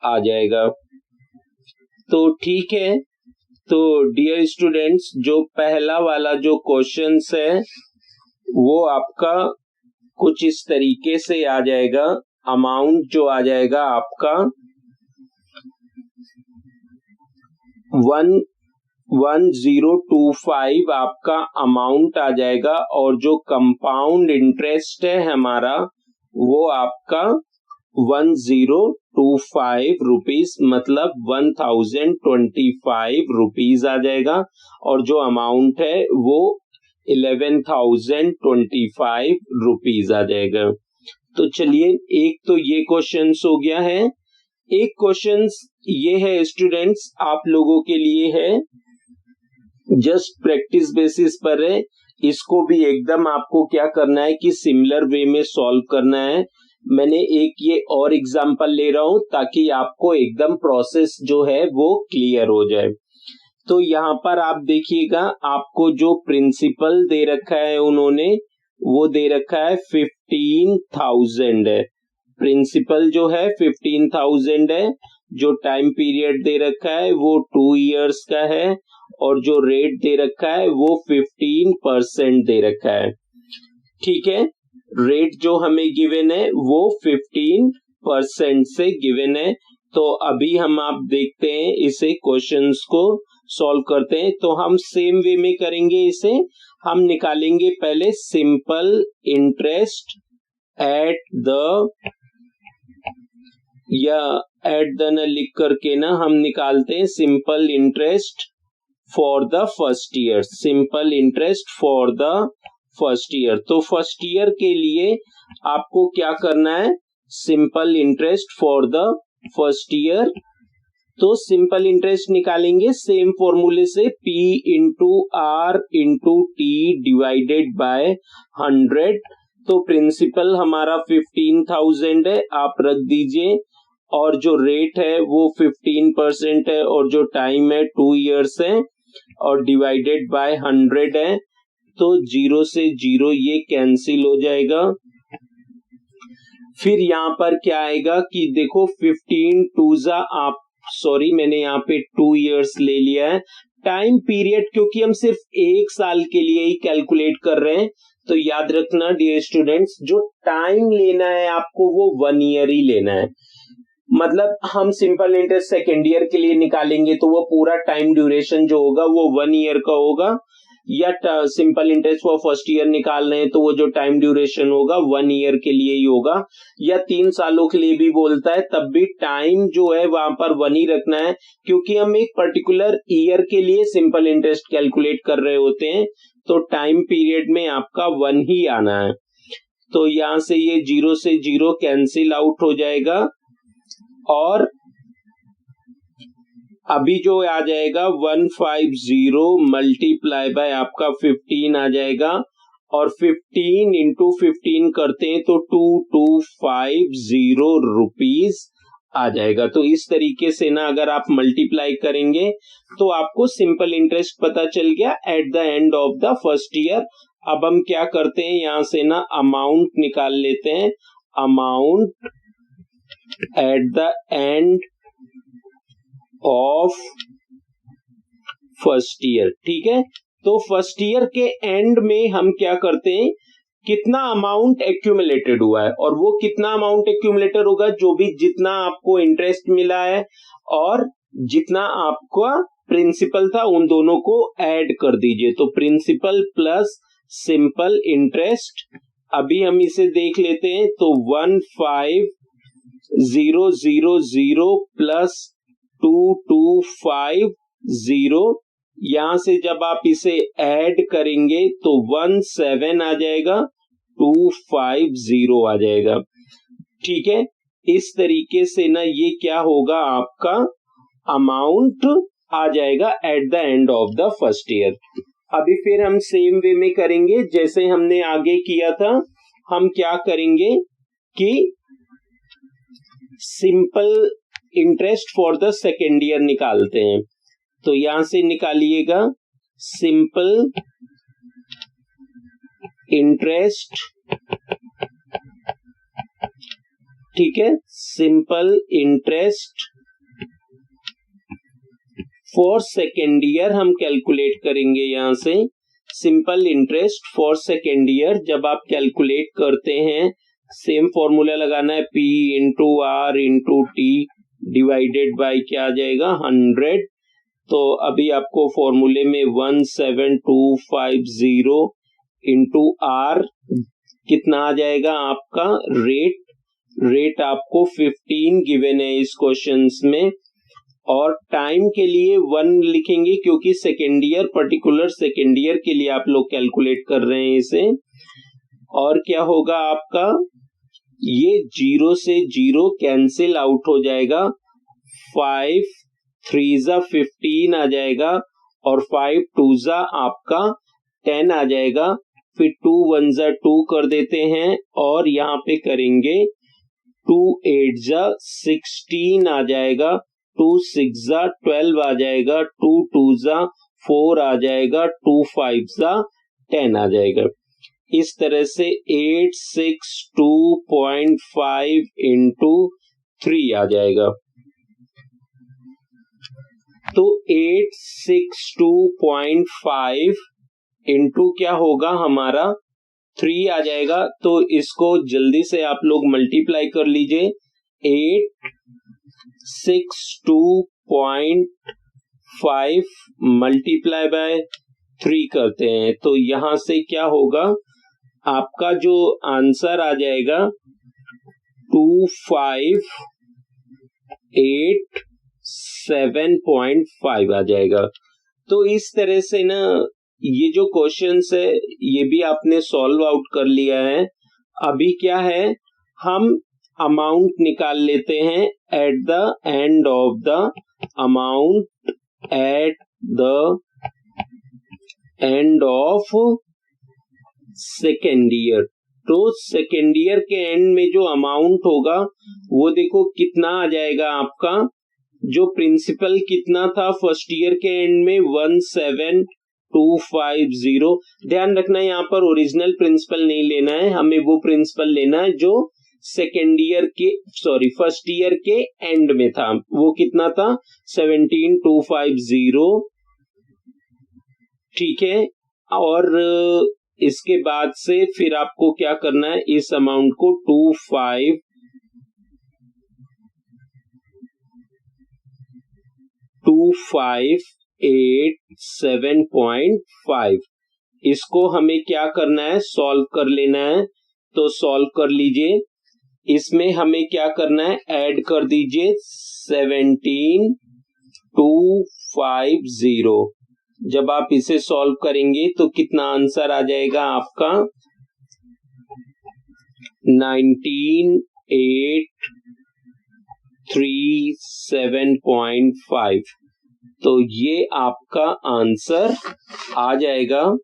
आ जाएगा। तो ठीक है, तो डियर स्टूडेंट्स, जो पहला वाला जो क्वेश्चंस है वो आपका कुछ इस तरीके से आ जाएगा। अमाउंट जो आ जाएगा आपका 1025 आपका अमाउंट आ जाएगा, और जो कंपाउंड इंटरेस्ट है हमारा वो आपका 1025 रुपीज, मतलब 1025 रुपीज आ जाएगा, और जो अमाउंट है वो 11,025 रुपीज आ जाएगा। तो चलिए, एक तो ये क्वेश्चन हो गया है। एक क्वेश्चन ये है स्टूडेंट्स, आप लोगों के लिए है, जस्ट प्रैक्टिस बेसिस पर है। इसको भी एकदम आपको क्या करना है कि सिमिलर वे में सॉल्व करना है। मैंने एक ये और एग्जांपल ले रहा हूं ताकि आपको एकदम प्रोसेस जो है वो क्लियर हो जाए। तो यहाँ पर आप देखिएगा, आपको जो प्रिंसिपल दे रखा है उन्होंने, वो दे रखा है 15,000 है। प्रिंसिपल जो है 15,000 है। जो टाइम पीरियड दे रखा है वो 2 इयर्स का है, और जो रेट दे रखा है वो 15% दे रखा है। ठीक है, रेट जो हमें गिवन है वो 15% से गिवन है। तो अभी हम आप देखते हैं इसे, क्वेश्चंस को सॉल्व करते हैं। तो हम सेम वे में करेंगे इसे। हम निकालेंगे पहले सिंपल इंटरेस्ट एट द, या एट द न लिख करके ना हम निकालते हैं simple interest for the first year. Simple interest for the first year. तो फर्स्ट ईयर के लिए आपको क्या करना है? Simple interest for the first year. तो सिंपल इंटरेस्ट निकालेंगे सेम फॉर्मूले से, P into R into T divided by 100। तो प्रिंसिपल हमारा 15,000 है, आप रख दीजिए, और जो रेट है वो 15% है, और जो टाइम है 2 इयर्स है, और डिवाइडेड बाय 100 है। तो 0 से 0 ये कैंसिल हो जाएगा। फिर यहाँ पर क्या आएगा कि देखो 15 टूजा आप, सॉरी मैंने यहाँ पे 2 इयर्स ले लिया है। टाइम पीरियड क्योंकि हम सिर्फ 1 साल के लिए ही कैलकुलेट कर रहे हैं, तो याद रखना डियर स्टूडेंट्स, जो टाइम लेना है आपको वो 1 ईयर ही लेना है। मतलब हम सिंपल इंटरेस्ट सेकेंड ईयर के लिए निकालेंगे तो वो पूरा टाइम ड्यूरेशन जो होगा वो 1 ईयर का होगा, या simple interest for first year निकाल रहे हैं तो वो जो टाइम ड्यूरेशन होगा 1 ईयर के लिए ही होगा, या 3 सालों के लिए भी बोलता है तब भी टाइम जो है वहां पर 1 ही रखना है, क्योंकि हम एक पर्टिकुलर ईयर के लिए सिंपल इंटरेस्ट कैलकुलेट कर रहे होते हैं। तो टाइम पीरियड में आपका 1 ही आना है। तो यहां से ये 0 से 0 कैंसिल आउट हो जाएगा, और अभी जो आ जाएगा 150 मल्टीप्लाई बाय आपका 15 आ जाएगा, और 15 इंटू 15 करते हैं तो 2250 रुपीज आ जाएगा। तो इस तरीके से ना अगर आप मल्टीप्लाई करेंगे तो आपको सिंपल इंटरेस्ट पता चल गया eight the end of the first year. अब हम क्या करते हैं, यहां से ना अमाउंट निकाल लेते हैं। Amount at the end of first year. ठीक है, तो फर्स्ट ईयर के एंड में हम क्या करते हैं कितना अमाउंट एक्यूमुलेटेड हुआ है, और वो कितना अमाउंट एक्यूमुलेटेड होगा, जो भी जितना आपको इंटरेस्ट मिला है और जितना आपका प्रिंसिपल था उन दोनों को ऐड कर दीजिए। तो प्रिंसिपल प्लस सिंपल इंटरेस्ट, अभी हम इसे देख लेते हैं। तो 15,000 प्लस 2,250, यहां से जब आप इसे ऐड करेंगे तो 17 आ जाएगा, 250 आ जाएगा। ठीक है, इस तरीके से ना ये क्या होगा, आपका अमाउंट आ जाएगा eight the end of the first year. अभी फिर हम सेम वे में करेंगे जैसे हमने आगे किया था। हम क्या करेंगे कि simple interest for the second year निकालते हैं। तो यहां से निकालिएगा सिंपल इंटरेस्ट, ठीक है, simple interest for second year हम कैलकुलेट करेंगे। यहां से simple interest for second year जब आप कैलकुलेट करते हैं, सेम फॉर्मूला लगाना है, P into R into T divided by क्या आ जाएगा 100। तो अभी आपको फॉर्मूले में 17250 इंटू आर कितना आ जाएगा आपका रेट आपको 15 गिवन है इस क्वेश्चंस में, और टाइम के लिए 1 लिखेंगे क्योंकि second year, particular second year के लिए आप लोग कैलकुलेट कर रहे हैं इसे। और क्या होगा आपका, ये 0 से 0 कैंसिल आउट हो जाएगा, 5 3 15 आ जाएगा और 5 2 आपका 10 आ जाएगा। फिर 2 1 2 कर देते हैं और यहाँ पे करेंगे 2 8 16 आ जाएगा, 2 6 12 आ जाएगा, 2 2 4 आ जाएगा, 2 5 10 आ जाएगा। इस तरह से 862.5 इंटू 3 आ जाएगा। तो 862.5 इंटू क्या होगा हमारा 3 आ जाएगा। तो इसको जल्दी से आप लोग मल्टीप्लाई कर लीजिए, 862.5 मल्टीप्लाई बाय 3 करते हैं। तो यहां से क्या होगा, आपका जो आंसर आ जाएगा 2587.5 आ जाएगा। तो इस तरह से ना ये जो क्वेश्चंस है ये भी आपने सॉल्व आउट कर लिया है। अभी क्या है, हम अमाउंट निकाल लेते हैं eight the end of the amount at the end of second year. तो सेकेंड ईयर के एंड में जो अमाउंट होगा वो देखो कितना आ जाएगा आपका, जो प्रिंसिपल कितना था फर्स्ट ईयर के एंड में 17250। ध्यान रखना यहाँ पर ओरिजिनल प्रिंसिपल नहीं लेना है, हमें वो प्रिंसिपल लेना है जो सेकेंड ईयर के फर्स्ट ईयर के एंड में था। वो कितना था 17250, ठीक है। और इसके बाद से फिर आपको क्या करना है, इस अमाउंट को 2587.5 इसको हमें क्या करना है, सॉल्व कर लेना है। तो सॉल्व कर लीजिए, इसमें हमें क्या करना है, ऐड कर दीजिए 17250। जब आप इसे सॉल्व करेंगे तो कितना आंसर आ जाएगा आपका 19837.5। तो ये आपका आंसर आ जाएगा।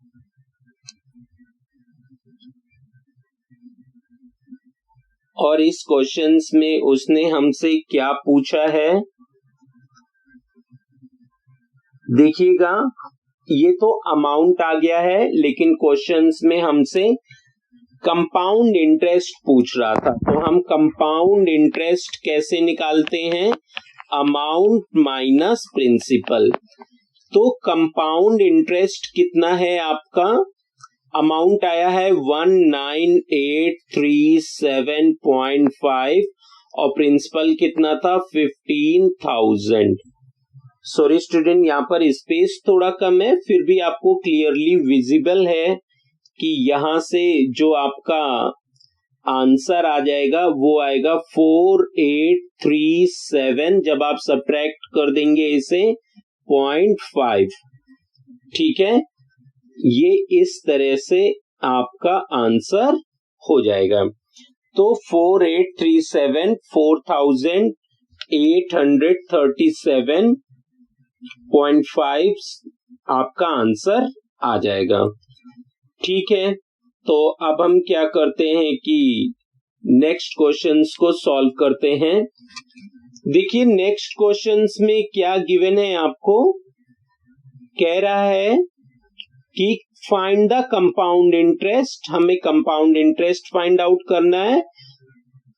और इस क्वेश्चंस में उसने हमसे क्या पूछा है, देखिएगा, ये तो अमाउंट आ गया है, लेकिन क्वेश्चंस में हमसे कंपाउंड इंटरेस्ट पूछ रहा था। तो हम कंपाउंड इंटरेस्ट कैसे निकालते हैं, अमाउंट माइनस प्रिंसिपल। तो कंपाउंड इंटरेस्ट कितना है आपका, अमाउंट आया है 19837.5 और प्रिंसिपल कितना था 15,000। सॉरी स्टूडेंट, यहाँ पर स्पेस थोड़ा कम है, फिर भी आपको क्लियरली विजिबल है कि यहां से जो आपका आंसर आ जाएगा वो आएगा 4837 जब आप सब्ट्रैक्ट कर देंगे इसे 0.5। ठीक है, ये इस तरह से आपका आंसर हो जाएगा। तो 4837 4837.5 आपका आंसर आ जाएगा। ठीक है, तो अब हम क्या करते हैं कि नेक्स्ट क्वेश्चंस को सॉल्व करते हैं। देखिए नेक्स्ट क्वेश्चंस में क्या गिवन है, आपको कह रहा है कि फाइंड द कंपाउंड इंटरेस्ट, हमें कंपाउंड इंटरेस्ट फाइंड आउट करना है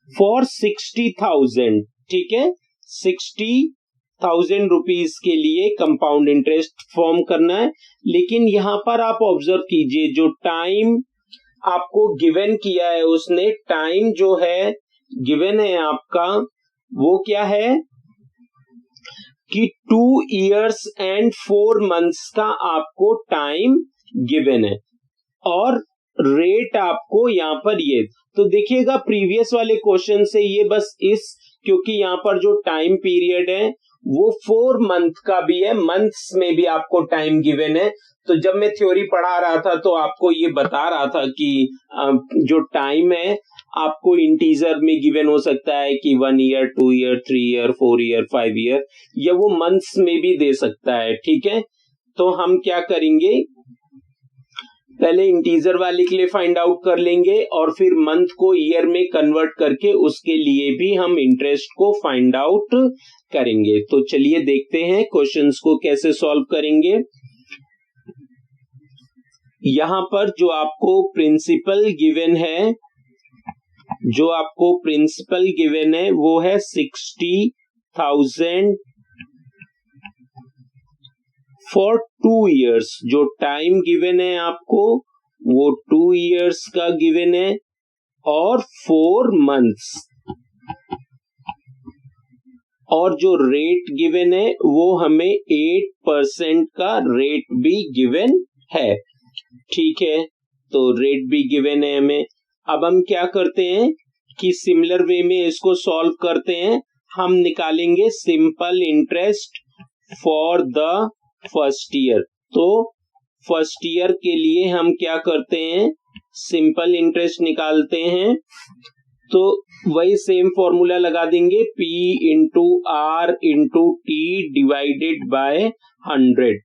फॉर 60,000। ठीक है, 60,000 रुपीज के लिए कंपाउंड इंटरेस्ट फॉर्म करना है। लेकिन यहां पर आप ऑब्जर्व कीजिए, जो टाइम आपको गिवन किया है उसने, टाइम जो है गिवन है आपका वो क्या है कि 2 years and 4 months का आपको टाइम गिवन है और रेट आपको यहां पर ये। तो देखिएगा प्रीवियस वाले क्वेश्चन से ये बस क्योंकि यहां पर जो टाइम पीरियड है वो 4 मंथ का भी है, मंथ्स में भी आपको टाइम गिवन है। तो जब मैं थ्योरी पढ़ा रहा था तो आपको ये बता रहा था कि जो टाइम है आपको इंटीजर में गिवन हो सकता है कि 1 year, 2 year, 3 year, 4 year, 5 year, या वो मंथ्स में भी दे सकता है। ठीक है, तो हम क्या करेंगे, पहले इंटीजर वाले के लिए फाइंड आउट कर लेंगे और फिर मंथ को ईयर में कन्वर्ट करके उसके लिए भी हम इंटरेस्ट को फाइंड आउट करेंगे। तो चलिए देखते हैं क्वेश्चंस को कैसे सॉल्व करेंगे। यहां पर जो आपको प्रिंसिपल गिवन है, वो है 60,000 फॉर 2 years। जो टाइम गिवन है आपको वो 2 years का गिवन है और 4 months, और जो रेट गिवन है वो हमें 8% का रेट भी गिवन है। ठीक है, तो रेट भी गिवन है हमें। अब हम क्या करते हैं कि सिमिलर वे में इसको सॉल्व करते हैं। हम निकालेंगे simple interest for the first year. तो फर्स्ट ईयर के लिए हम क्या करते हैं, सिंपल इंटरेस्ट निकालते हैं। तो वही सेम फॉर्मूला लगा देंगे, P into R into T divided by 100।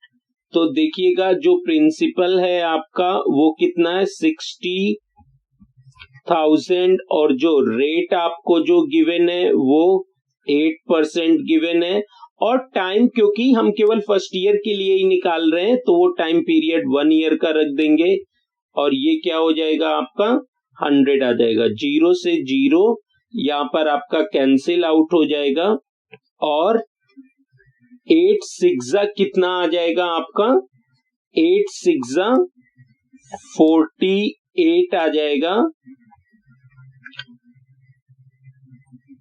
तो देखिएगा जो प्रिंसिपल है आपका वो कितना है 60,000 और जो रेट आपको जो गिवन है वो 8% गिवन है। और टाइम क्योंकि हम केवल फर्स्ट ईयर के लिए ही निकाल रहे हैं तो वो टाइम पीरियड 1 year का रख देंगे और ये क्या हो जाएगा आपका 100 आ जाएगा। 0 से 0 यहां पर आपका कैंसिल आउट हो जाएगा और 8 6 कितना आ जाएगा आपका 8 6 48 आ जाएगा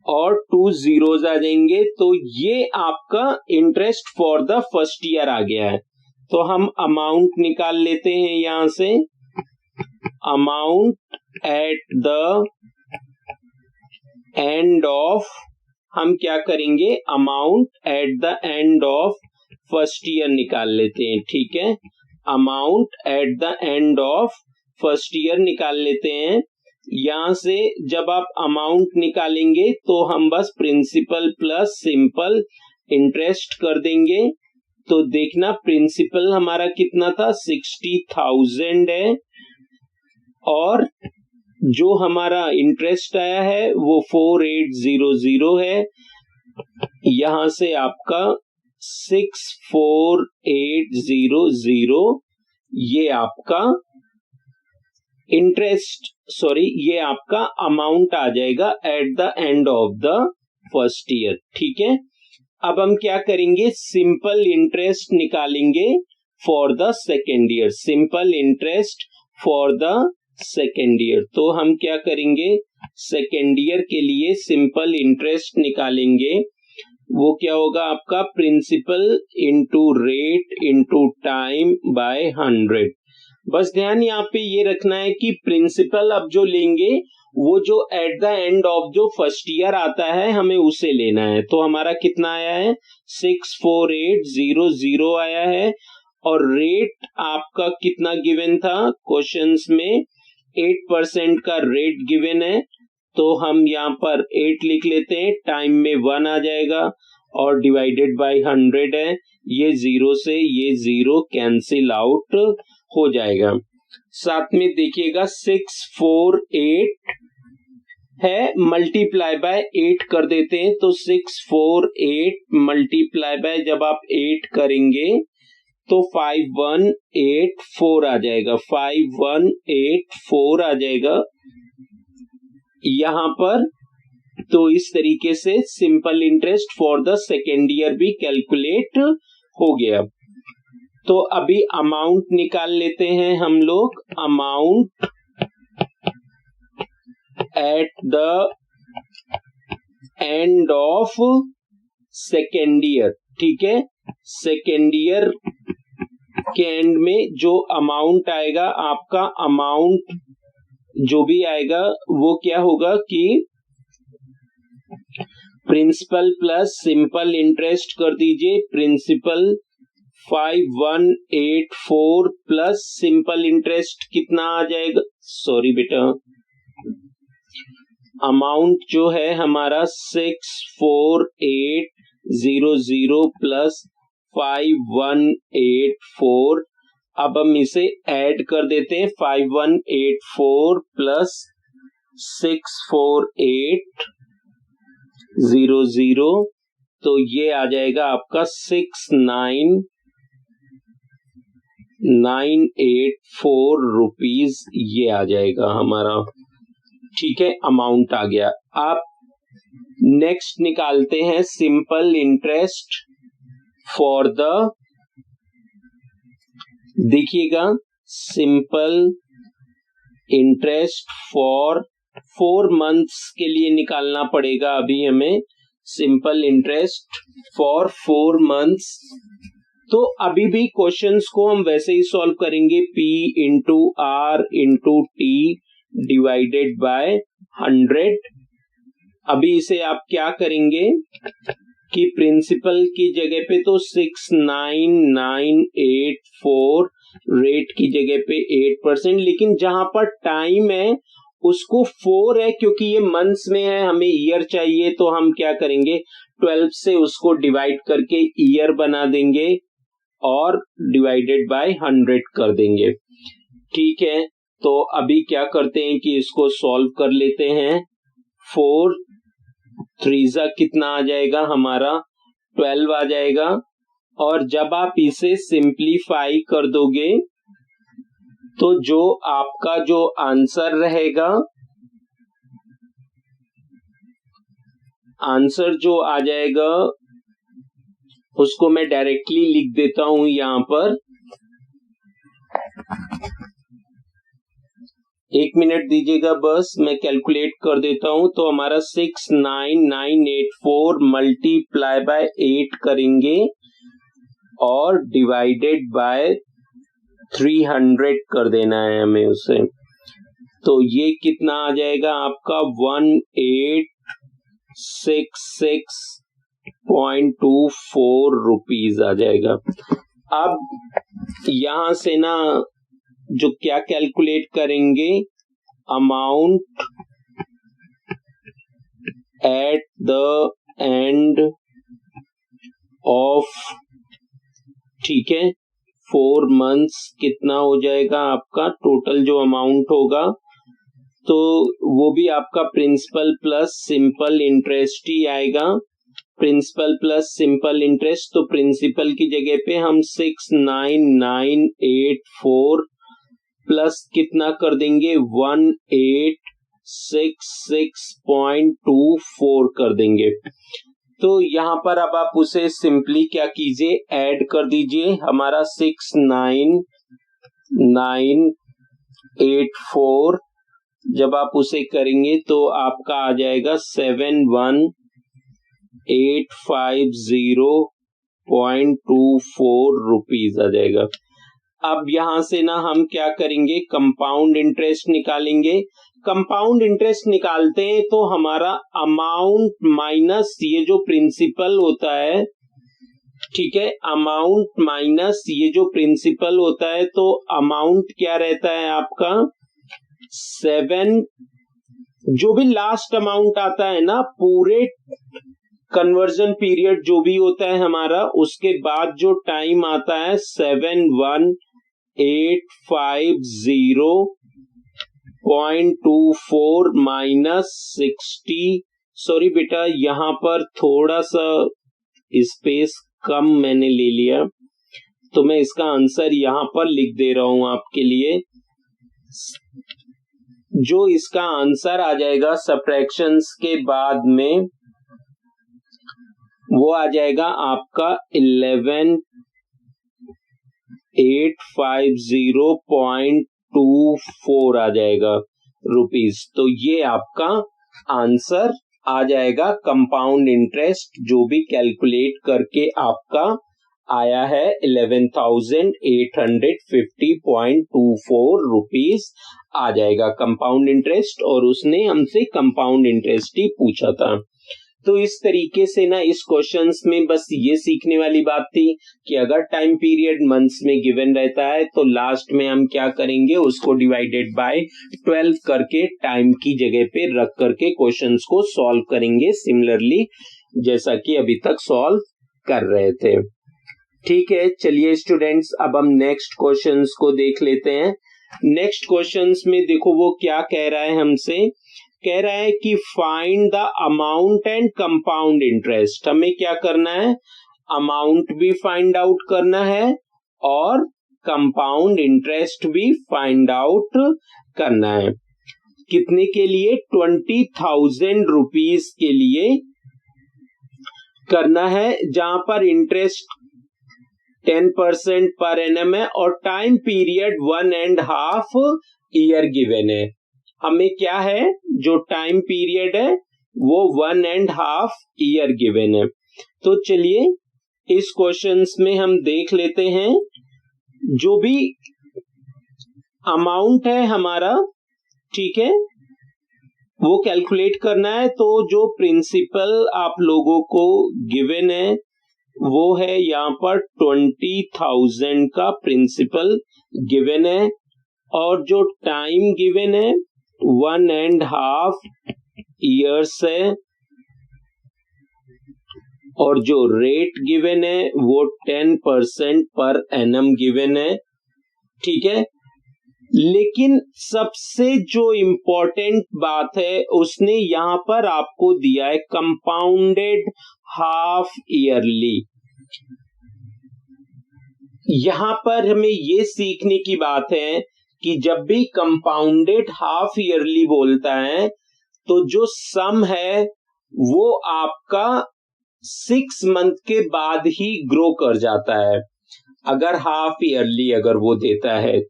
और 2 zeros आ जाएंगे। तो ये आपका interest for the first year आ गया है। तो हम अमाउंट निकाल लेते हैं यहां से, amount at the end of, हम क्या करेंगे amount at the end of first year निकाल लेते हैं। ठीक है, amount at the end of first year निकाल लेते हैं। यहां से जब आप अमाउंट निकालेंगे तो हम बस प्रिंसिपल प्लस सिंपल इंटरेस्ट कर देंगे। तो देखना प्रिंसिपल हमारा कितना था 60,000 है और जो हमारा इंटरेस्ट आया है वो 4800 है। यहां से आपका 64800 ये आपका इंटरेस्ट ये आपका अमाउंट आ जाएगा eight the end of the first year. ठीक है, अब हम क्या करेंगे सिंपल इंटरेस्ट निकालेंगे for the second year. Simple interest for the second year. तो हम क्या करेंगे, सेकेंड ईयर के लिए सिंपल इंटरेस्ट निकालेंगे। वो क्या होगा आपका, principal into rate into time by 100। बस ध्यान यहाँ पे ये रखना है कि प्रिंसिपल अब जो लेंगे वो जो एट द एंड ऑफ जो फर्स्ट ईयर आता है हमें उसे लेना है। तो हमारा कितना आया है, 64800 आया है। और रेट आपका कितना गिवन था क्वेश्चंस में, 8% का रेट गिवन है। तो हम यहाँ पर 8 लिख लेते हैं, टाइम में 1 आ जाएगा और डिवाइडेड बाय 100 है। ये 0 से ये 0 कैंसिल आउट हो जाएगा। साथ में देखिएगा 648 है, मल्टीप्लाई बाय 8 कर देते हैं। तो 648 मल्टीप्लाई बाय जब आप 8 करेंगे तो 5184 आ जाएगा, 5184 आ जाएगा यहां पर। तो इस तरीके से simple interest for the second year भी कैलकुलेट हो गया। तो अभी अमाउंट निकाल लेते हैं हम लोग, amount at the end of second year. ठीक है, सेकेंड ईयर के एंड में जो अमाउंट आएगा आपका, अमाउंट जो भी आएगा वो क्या होगा कि प्रिंसिपल प्लस सिंपल इंटरेस्ट कर दीजिए। प्रिंसिपल 5184 प्लस सिंपल इंटरेस्ट कितना आ जाएगा, सॉरी बेटा, अमाउंट जो है हमारा 64800 प्लस 5184। अब हम इसे ऐड कर देते हैं, 5184 प्लस 64800, तो ये आ जाएगा आपका 69984 रुपीज, ये आ जाएगा हमारा। ठीक है, अमाउंट आ गया। आप नेक्स्ट निकालते हैं सिंपल इंटरेस्ट फॉर द, देखिएगा सिंपल इंटरेस्ट फॉर 4 मंथ्स के लिए निकालना पड़ेगा अभी हमें, सिंपल इंटरेस्ट फॉर 4 मंथ्स। तो अभी भी क्वेश्चंस को हम वैसे ही सॉल्व करेंगे, P into R into T divided by 100। अभी इसे आप क्या करेंगे कि प्रिंसिपल की जगह पे तो 69984, रेट की जगह पे 8%, लेकिन जहां पर टाइम है उसको 4 है, क्योंकि ये मंथ्स में है, हमें ईयर चाहिए। तो हम क्या करेंगे, 12 से उसको डिवाइड करके ईयर बना देंगे और डिवाइडेड बाय 100 कर देंगे। ठीक है, तो अभी क्या करते हैं कि इसको सॉल्व कर लेते हैं। 4 3 कितना आ जाएगा हमारा, 12 आ जाएगा। और जब आप इसे सिंप्लीफाई कर दोगे तो जो आपका जो आंसर रहेगा, आंसर जो आ जाएगा उसको मैं डायरेक्टली लिख देता हूं यहां पर। 1 मिनट दीजिएगा बस, मैं कैलकुलेट कर देता हूं। तो हमारा 69984 मल्टीप्लाई बाय 8 करेंगे और डिवाइडेड बाय 300 कर देना है हमें उसे। तो ये कितना आ जाएगा आपका, 1866.24 रुपीज आ जाएगा। अब यहां से ना जो क्या कैलकुलेट करेंगे, amount at the end of, ठीक है, 4 मंथ्स कितना हो जाएगा आपका टोटल जो अमाउंट होगा। तो वो भी आपका प्रिंसिपल प्लस सिंपल इंटरेस्ट ही आएगा, प्रिंसिपल प्लस सिंपल इंटरेस्ट। तो प्रिंसिपल की जगह पे हम 69984 प्लस कितना कर देंगे, 1866.24 कर देंगे। तो यहां पर अब आप उसे सिंपली क्या कीजिए, ऐड कर दीजिए। हमारा 69984 84, जब आप उसे करेंगे तो आपका आ जाएगा 71850.24 रुपीज आ जाएगा। अब यहां से ना हम क्या करेंगे, कंपाउंड इंटरेस्ट निकालेंगे। कंपाउंड इंटरेस्ट निकालते हैं तो हमारा अमाउंट माइनस ये जो प्रिंसिपल होता है, ठीक है, अमाउंट माइनस ये जो प्रिंसिपल होता है, तो अमाउंट क्या रहता है आपका 7, जो भी लास्ट अमाउंट आता है ना पूरे कन्वर्जन पीरियड जो भी होता है हमारा, उसके बाद जो टाइम आता है 71850.24 माइनस 60। सॉरी बेटा, यहां पर थोड़ा सा स्पेस कम मैंने ले लिया, तो मैं इसका आंसर यहां पर लिख दे रहा हूं आपके लिए। जो इसका आंसर आ जाएगा सब्ट्रैक्शंस के बाद में, वो आ जाएगा आपका 11,850.24 आ जाएगा रुपीस। तो ये आपका आंसर आ जाएगा कंपाउंड इंटरेस्ट जो भी कैलकुलेट करके आपका आया है 11,850.24 रुपीस आ जाएगा कंपाउंड इंटरेस्ट, और उसने हमसे कंपाउंड इंटरेस्ट ही पूछा था। तो इस तरीके से ना इस क्वेश्चंस में बस ये सीखने वाली बात थी कि अगर टाइम पीरियड मंथ्स में गिवन रहता है तो लास्ट में हम क्या करेंगे, उसको डिवाइडेड बाय 12 करके टाइम की जगह पे रख करके क्वेश्चंस को सॉल्व करेंगे, सिमिलरली जैसा कि अभी तक सॉल्व कर रहे थे। ठीक है, चलिए स्टूडेंट्स, अब हम नेक्स्ट क्वेश्चंस को देख लेते हैं। नेक्स्ट क्वेश्चंस में देखो वो क्या कह रहा है हमसे, कह रहा है कि find the amount and compound interest. हमें क्या करना है, अमाउंट भी फाइंड आउट करना है और कंपाउंड इंटरेस्ट भी फाइंड आउट करना है। कितने के लिए, 20,000 रुपीज के लिए करना है, जहां पर इंटरेस्ट 10% पर एनम है और टाइम पीरियड 1.5 ईयर गिवन है। हमें क्या है, जो टाइम पीरियड है वो 1.5 ईयर गिवन है। तो चलिए इस क्वेश्चंस में हम देख लेते हैं, जो भी अमाउंट है हमारा, ठीक है, वो कैलकुलेट करना है। तो जो प्रिंसिपल आप लोगों को गिवन है वो है यहाँ पर 20,000 का प्रिंसिपल गिवन है, और जो टाइम गिवन है 1.5 ईयर्स है, और जो रेट गिवन है वो 10% पर एनम गिवन है। ठीक है, लेकिन सबसे जो इंपॉर्टेंट बात है उसने यहां पर आपको दिया है कंपाउंडेड हाफ ईयरली। यहां पर हमें ये सीखने की बात है कि जब भी कंपाउंडेड हाफ ईयरली बोलता है तो जो सम है वो आपका 6 मंथ के बाद ही ग्रो कर जाता है, अगर हाफ ईयरली अगर वो देता है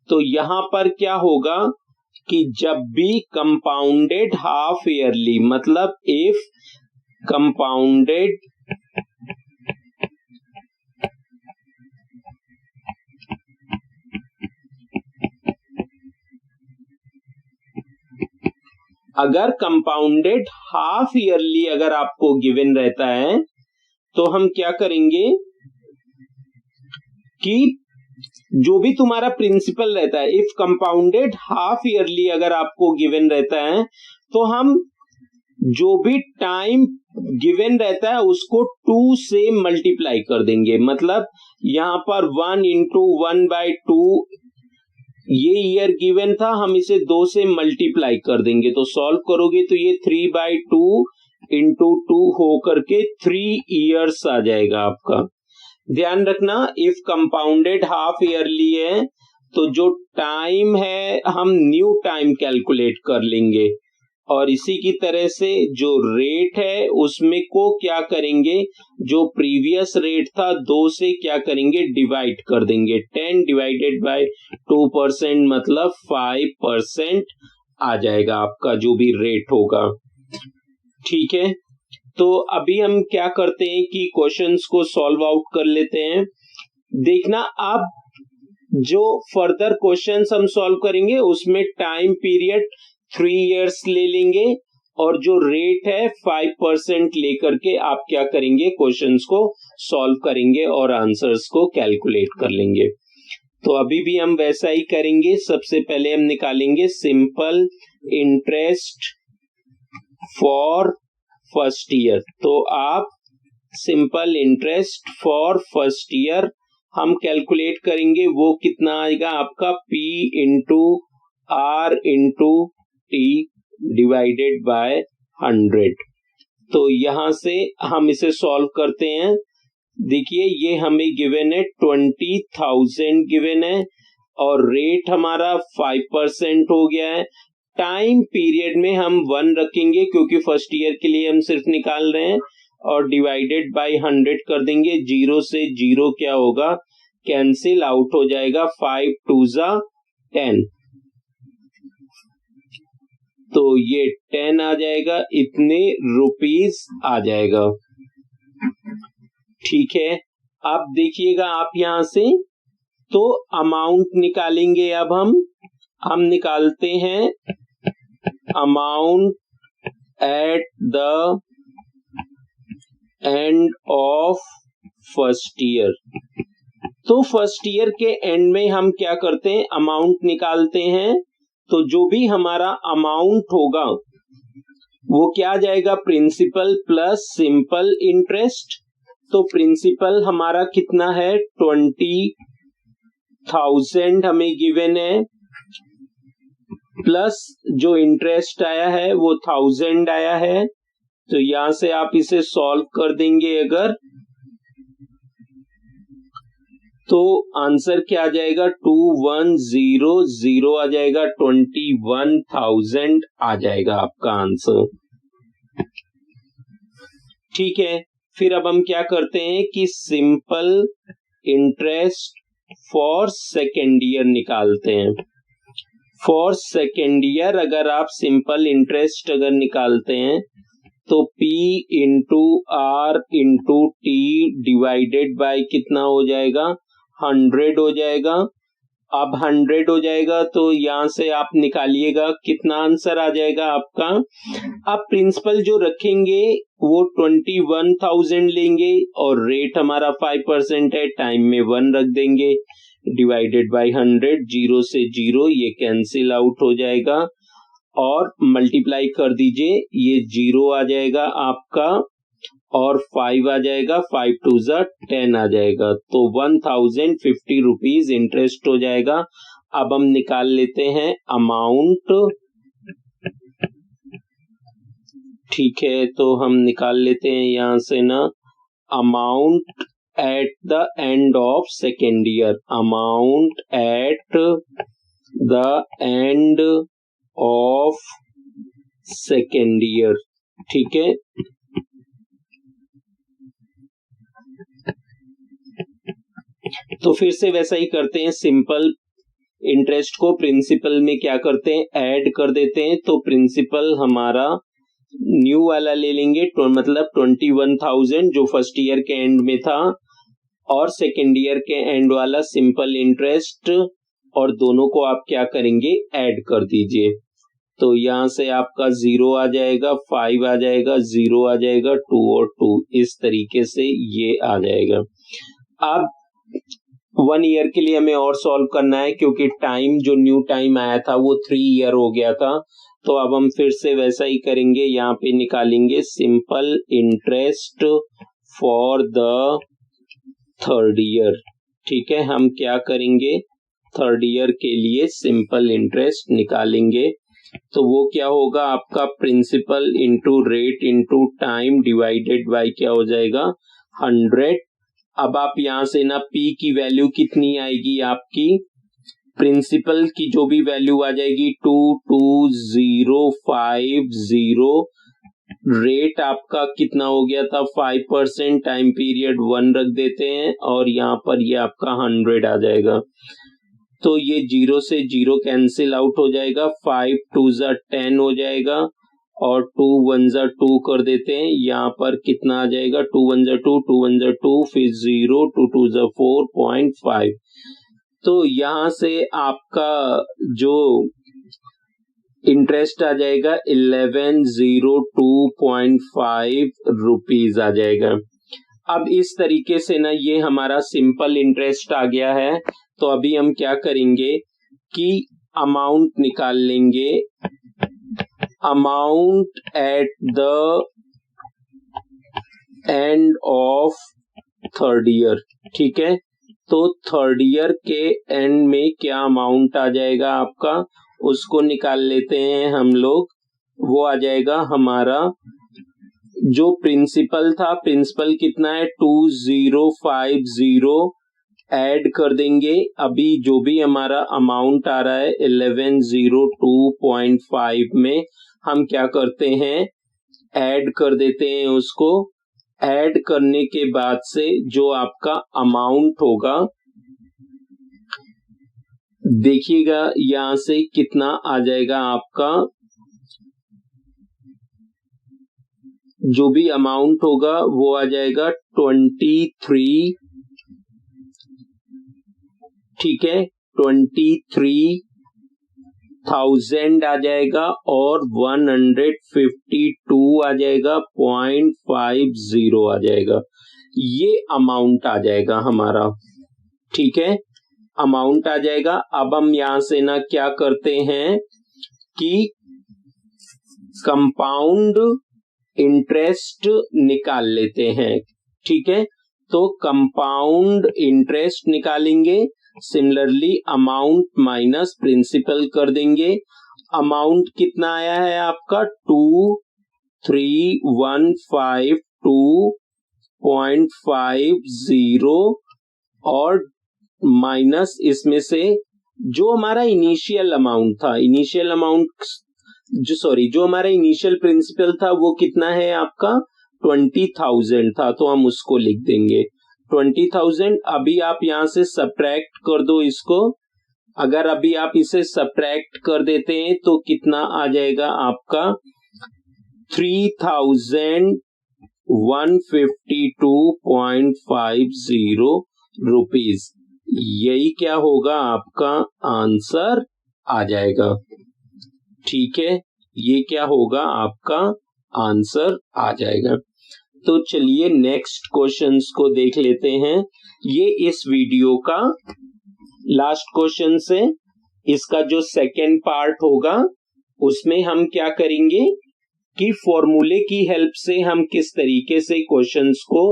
तो यहां पर क्या होगा कि जब भी कंपाउंडेड हाफ ईयरली, मतलब इफ कंपाउंडेड अगर कंपाउंडेड हाफ ईयरली अगर आपको गिवन रहता है तो हम क्या करेंगे कि जो भी तुम्हारा प्रिंसिपल रहता है, इफ कंपाउंडेड हाफ ईयरली अगर आपको गिवन रहता है तो हम जो भी टाइम गिवन रहता है उसको 2 से मल्टीप्लाई कर देंगे। मतलब यहां पर 1 × 1/2 ये ईयर गिवन था, हम इसे 2 से मल्टीप्लाई कर देंगे, तो सॉल्व करोगे तो ये 3/2 × 2 होकर के 3 ईयर्स आ जाएगा आपका। ध्यान रखना, इफ कंपाउंडेड हाफ ईयरली है तो जो टाइम है हम न्यू टाइम कैलकुलेट कर लेंगे, और इसी की तरह से जो रेट है उसमें को क्या करेंगे, जो प्रीवियस रेट था 2 से क्या करेंगे, डिवाइड कर देंगे। 10 डिवाइडेड बाय 2% मतलब 5% आ जाएगा आपका जो भी रेट होगा। ठीक है, तो अभी हम क्या करते हैं कि क्वेश्चंस को सॉल्व आउट कर लेते हैं। देखना, अब जो फर्दर क्वेश्चंस हम सॉल्व करेंगे उसमें टाइम पीरियड 3 इयर्स ले लेंगे और जो रेट है 5% लेकर के आप क्या करेंगे, क्वेश्चंस को सॉल्व करेंगे और आंसर्स को कैलकुलेट कर लेंगे। तो अभी भी हम वैसा ही करेंगे। सबसे पहले हम निकालेंगे simple interest for first year. तो आप simple interest for first year हम कैलकुलेट करेंगे, वो कितना आएगा आपका, P into R into T divided by 100। तो यहां से हम इसे सॉल्व करते हैं। देखिए ये हमें गिवन है 20,000 गिवन है और रेट हमारा 5% हो गया है। टाइम पीरियड में हम 1 रखेंगे क्योंकि फर्स्ट ईयर के लिए हम सिर्फ निकाल रहे हैं, और डिवाइडेड बाय 100 कर देंगे। 0 से 0 क्या होगा, कैंसिल आउट हो जाएगा। 5 2 जा 10, तो ये 10 आ जाएगा, इतने रुपीस आ जाएगा। ठीक है, अब देखिएगा आप यहां से तो अमाउंट निकालेंगे। अब हम निकालते हैं amount at the end of first year. तो फर्स्ट ईयर के एंड में हम क्या करते हैं, अमाउंट निकालते हैं। तो जो भी हमारा अमाउंट होगा वो क्या आ जाएगा, प्रिंसिपल प्लस सिंपल इंटरेस्ट। तो प्रिंसिपल हमारा कितना है, 20,000 हमें गिवन है, प्लस जो इंटरेस्ट आया है वो 1000 आया है। तो यहां से आप इसे सॉल्व कर देंगे अगर, तो आंसर क्या आ जाएगा, 2100 आ जाएगा, 21,000 आ जाएगा आपका आंसर। ठीक है, फिर अब हम क्या करते हैं कि simple interest for second year निकालते हैं। फॉर सेकेंड ईयर अगर आप सिंपल इंटरेस्ट अगर निकालते हैं तो P into R into T divided bye कितना हो जाएगा, 100 हो जाएगा। अब 100 हो जाएगा तो यहां से आप निकालिएगा कितना आंसर आ जाएगा आपका। अब प्रिंसिपल जो रखेंगे वो 21,000 लेंगे और रेट हमारा 5% है, टाइम में 1 रख देंगे, डिवाइडेड बाय 100, 0 से 0 ये कैंसिल आउट हो जाएगा और मल्टीप्लाई कर दीजिए, ये 0 आ जाएगा आपका और 5 आ जाएगा, 5 2 जा 10 आ जाएगा। तो 1050 रुपीज इंटरेस्ट हो जाएगा। अब हम निकाल लेते हैं अमाउंट। ठीक है, तो हम निकाल लेते हैं यहां से ना, amount at the end of second year. Amount at the end of second year. ठीक है, तो फिर से वैसा ही करते हैं, सिंपल इंटरेस्ट को प्रिंसिपल में क्या करते हैं, ऐड कर देते हैं। तो प्रिंसिपल हमारा न्यू वाला ले लेंगे, मतलब 21,000 जो फर्स्ट ईयर के एंड में था, और सेकेंड ईयर के एंड वाला सिंपल इंटरेस्ट, और दोनों को आप क्या करेंगे, ऐड कर दीजिए। तो यहां से आपका 0 आ जाएगा, 5 आ जाएगा, 0 आ जाएगा, 2 और 2, इस तरीके से ये आ जाएगा। अब 1 ईयर के लिए हमें और सॉल्व करना है क्योंकि टाइम जो न्यू टाइम आया था वो 3 ईयर हो गया था। तो अब हम फिर से वैसा ही करेंगे, यहाँ पे निकालेंगे simple interest for the third year. ठीक है, हम क्या करेंगे, थर्ड ईयर के लिए सिंपल इंटरेस्ट निकालेंगे। तो वो क्या होगा आपका, principal into rate into time divided by क्या हो जाएगा, 100। अब आप यहां से ना P की वैल्यू कितनी आएगी आपकी, प्रिंसिपल की जो भी वैल्यू आ जाएगी 22050, रेट आपका कितना हो गया था 5%, टाइम पीरियड 1 रख देते हैं और यहाँ पर ये आपका 100 आ जाएगा। तो ये 0 से 0 कैंसिल आउट हो जाएगा, 5 2 10 हो जाएगा और 2 1 2 कर देते हैं। यहाँ पर कितना आ जाएगा 2 1 2, 2 1 2, फिर 0, 2 2 4.5। तो यहाँ से आपका जो इंटरेस्ट आ जाएगा 1102.5 रुपीज आ जाएगा। अब इस तरीके से ना ये हमारा सिंपल इंटरेस्ट आ गया है। तो अभी हम क्या करेंगे कि अमाउंट निकाल लेंगे, amount at the end of third year. ठीक है, तो थर्ड ईयर के एंड में क्या अमाउंट आ जाएगा आपका, उसको निकाल लेते हैं हम लोग। वो आ जाएगा हमारा जो प्रिंसिपल था, प्रिंसिपल कितना है 2050, ऐड कर देंगे। अभी जो भी हमारा अमाउंट आ रहा है 1102.5 में हम क्या करते हैं, ऐड कर देते हैं उसको। ऐड करने के बाद से जो आपका अमाउंट होगा, देखिएगा यहां से कितना आ जाएगा आपका, जो भी अमाउंट होगा वो आ जाएगा 23, ठीक है 23,000 आ जाएगा और 152 आ जाएगा, 0.50 आ जाएगा। ये अमाउंट आ जाएगा हमारा। ठीक है, अमाउंट आ जाएगा। अब हम यहां से ना क्या करते हैं कि कंपाउंड इंटरेस्ट निकाल लेते हैं। ठीक है, तो कंपाउंड इंटरेस्ट निकालेंगे। सिमिलरली अमाउंट माइनस प्रिंसिपल कर देंगे। अमाउंट कितना आया है आपका 23,152.50 और माइनस इसमें से जो हमारा इनिशियल अमाउंट था, इनिशियल अमाउंट जो हमारा इनिशियल प्रिंसिपल था वो कितना है आपका 20,000 था, तो हम उसको लिख देंगे 20,000। अभी आप यहां से सब्ट्रैक्ट कर दो इसको। अगर अभी आप इसे सब्ट्रैक्ट कर देते हैं तो कितना आ जाएगा आपका 3,152.50 रुपीज। यही क्या होगा आपका आंसर आ जाएगा। ठीक है, ये क्या होगा आपका आंसर आ जाएगा। तो चलिए नेक्स्ट क्वेश्चंस को देख लेते हैं। ये इस वीडियो का लास्ट क्वेश्चन है। इसका जो सेकेंड पार्ट होगा उसमें हम क्या करेंगे कि फॉर्मूले की हेल्प से हम किस तरीके से क्वेश्चंस को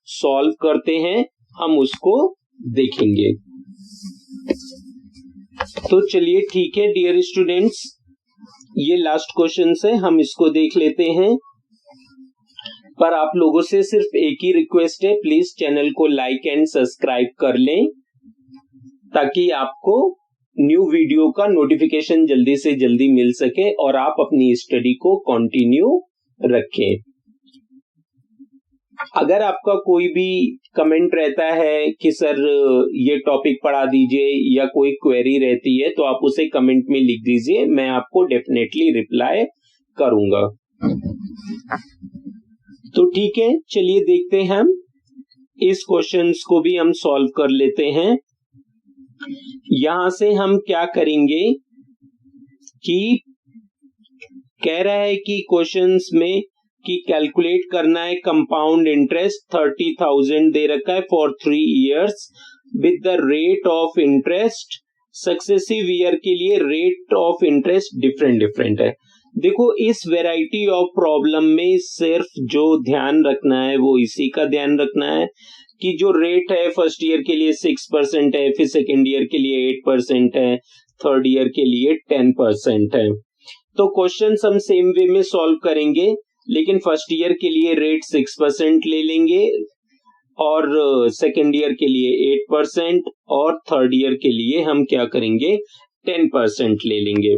सॉल्व करते हैं हम उसको देखेंगे। तो चलिए ठीक है डियर स्टूडेंट्स, ये लास्ट क्वेश्चन है, हम इसको देख लेते हैं। पर आप लोगों से सिर्फ एक ही रिक्वेस्ट है, प्लीज चैनल को लाइक एंड सब्सक्राइब कर लें ताकि आपको न्यू वीडियो का नोटिफिकेशन जल्दी से जल्दी मिल सके और आप अपनी स्टडी को कंटिन्यू रखें। अगर आपका कोई भी कमेंट रहता है कि सर ये टॉपिक पढ़ा दीजिए या कोई क्वेरी रहती है तो आप उसे कमेंट में लिख दीजिए, मैं आपको डेफिनेटली रिप्लाई करूंगा। तो ठीक है, चलिए देखते हैं हम इस क्वेश्चंस को भी हम सॉल्व कर लेते हैं। यहां से हम क्या करेंगे कि कह रहा है कि क्वेश्चंस में कि कैलकुलेट करना है कंपाउंड इंटरेस्ट 30,000 दे रखा है for 3 years with the rate of interest. Successive year के लिए रेट ऑफ इंटरेस्ट डिफरेंट है। देखो इस वैरायटी ऑफ प्रॉब्लम में सिर्फ जो ध्यान रखना है वो इसी का ध्यान रखना है कि जो रेट है फर्स्ट ईयर के लिए 6% है, फिर सेकेंड ईयर के लिए 8% है, थर्ड ईयर के लिए 10% है। तो क्वेश्चन हम सेम वे में सॉल्व करेंगे, लेकिन फर्स्ट ईयर के लिए रेट 6% ले लेंगे और सेकेंड ईयर के लिए 8% और थर्ड ईयर के लिए हम क्या करेंगे 10% ले लेंगे।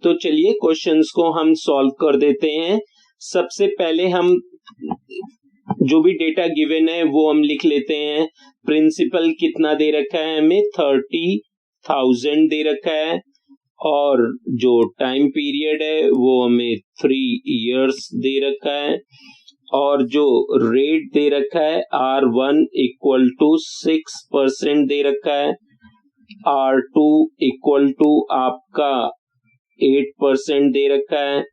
तो चलिए क्वेश्चंस को हम सॉल्व कर देते हैं। सबसे पहले हम जो भी डेटा गिवन है वो हम लिख लेते हैं। प्रिंसिपल कितना दे रखा है हमें 30,000 दे रखा है और जो टाइम पीरियड है वो हमें 3 इयर्स दे रखा है और जो रेट दे रखा है R1 इक्वल टू 6% दे रखा है, R2 इक्वल टू आपका 8% दे रखा है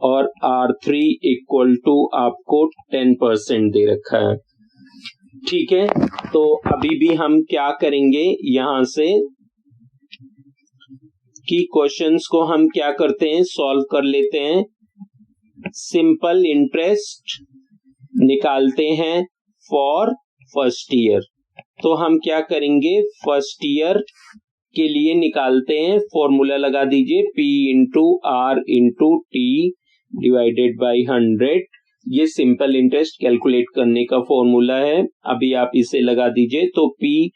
और R3 इक्वल टू आपको 10% दे रखा है। ठीक है, तो अभी भी हम क्या करेंगे यहां से कि क्वेश्चंस को हम क्या करते हैं सॉल्व कर लेते हैं। सिंपल इंटरेस्ट निकालते हैं फॉर फर्स्ट ईयर। तो हम क्या करेंगे फर्स्ट ईयर के लिए निकालते हैं, फॉर्मूला लगा दीजिए P into R into T divided by 100। ये सिंपल इंटरेस्ट कैलकुलेट करने का फॉर्मूला है, अभी आप इसे लगा दीजिए। तो P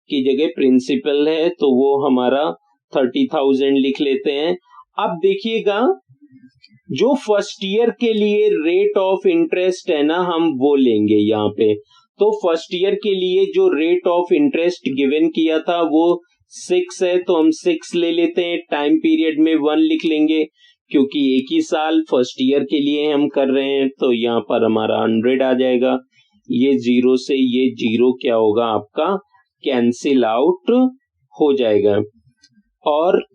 की जगह प्रिंसिपल है तो वो हमारा 30,000 लिख लेते हैं। अब देखिएगा जो फर्स्ट ईयर के लिए रेट ऑफ इंटरेस्ट है ना हम वो लेंगे यहाँ पे। तो फर्स्ट ईयर के लिए जो रेट ऑफ इंटरेस्ट गिवन किया था वो 6 है तो हम 6 ले लेते हैं। टाइम पीरियड में 1 लिख लेंगे क्योंकि एक ही साल फर्स्ट ईयर के लिए हम कर रहे हैं। तो यहाँ पर हमारा 100 आ जाएगा। ये 0 से ये 0 क्या होगा आपका कैंसिल आउट हो जाएगा और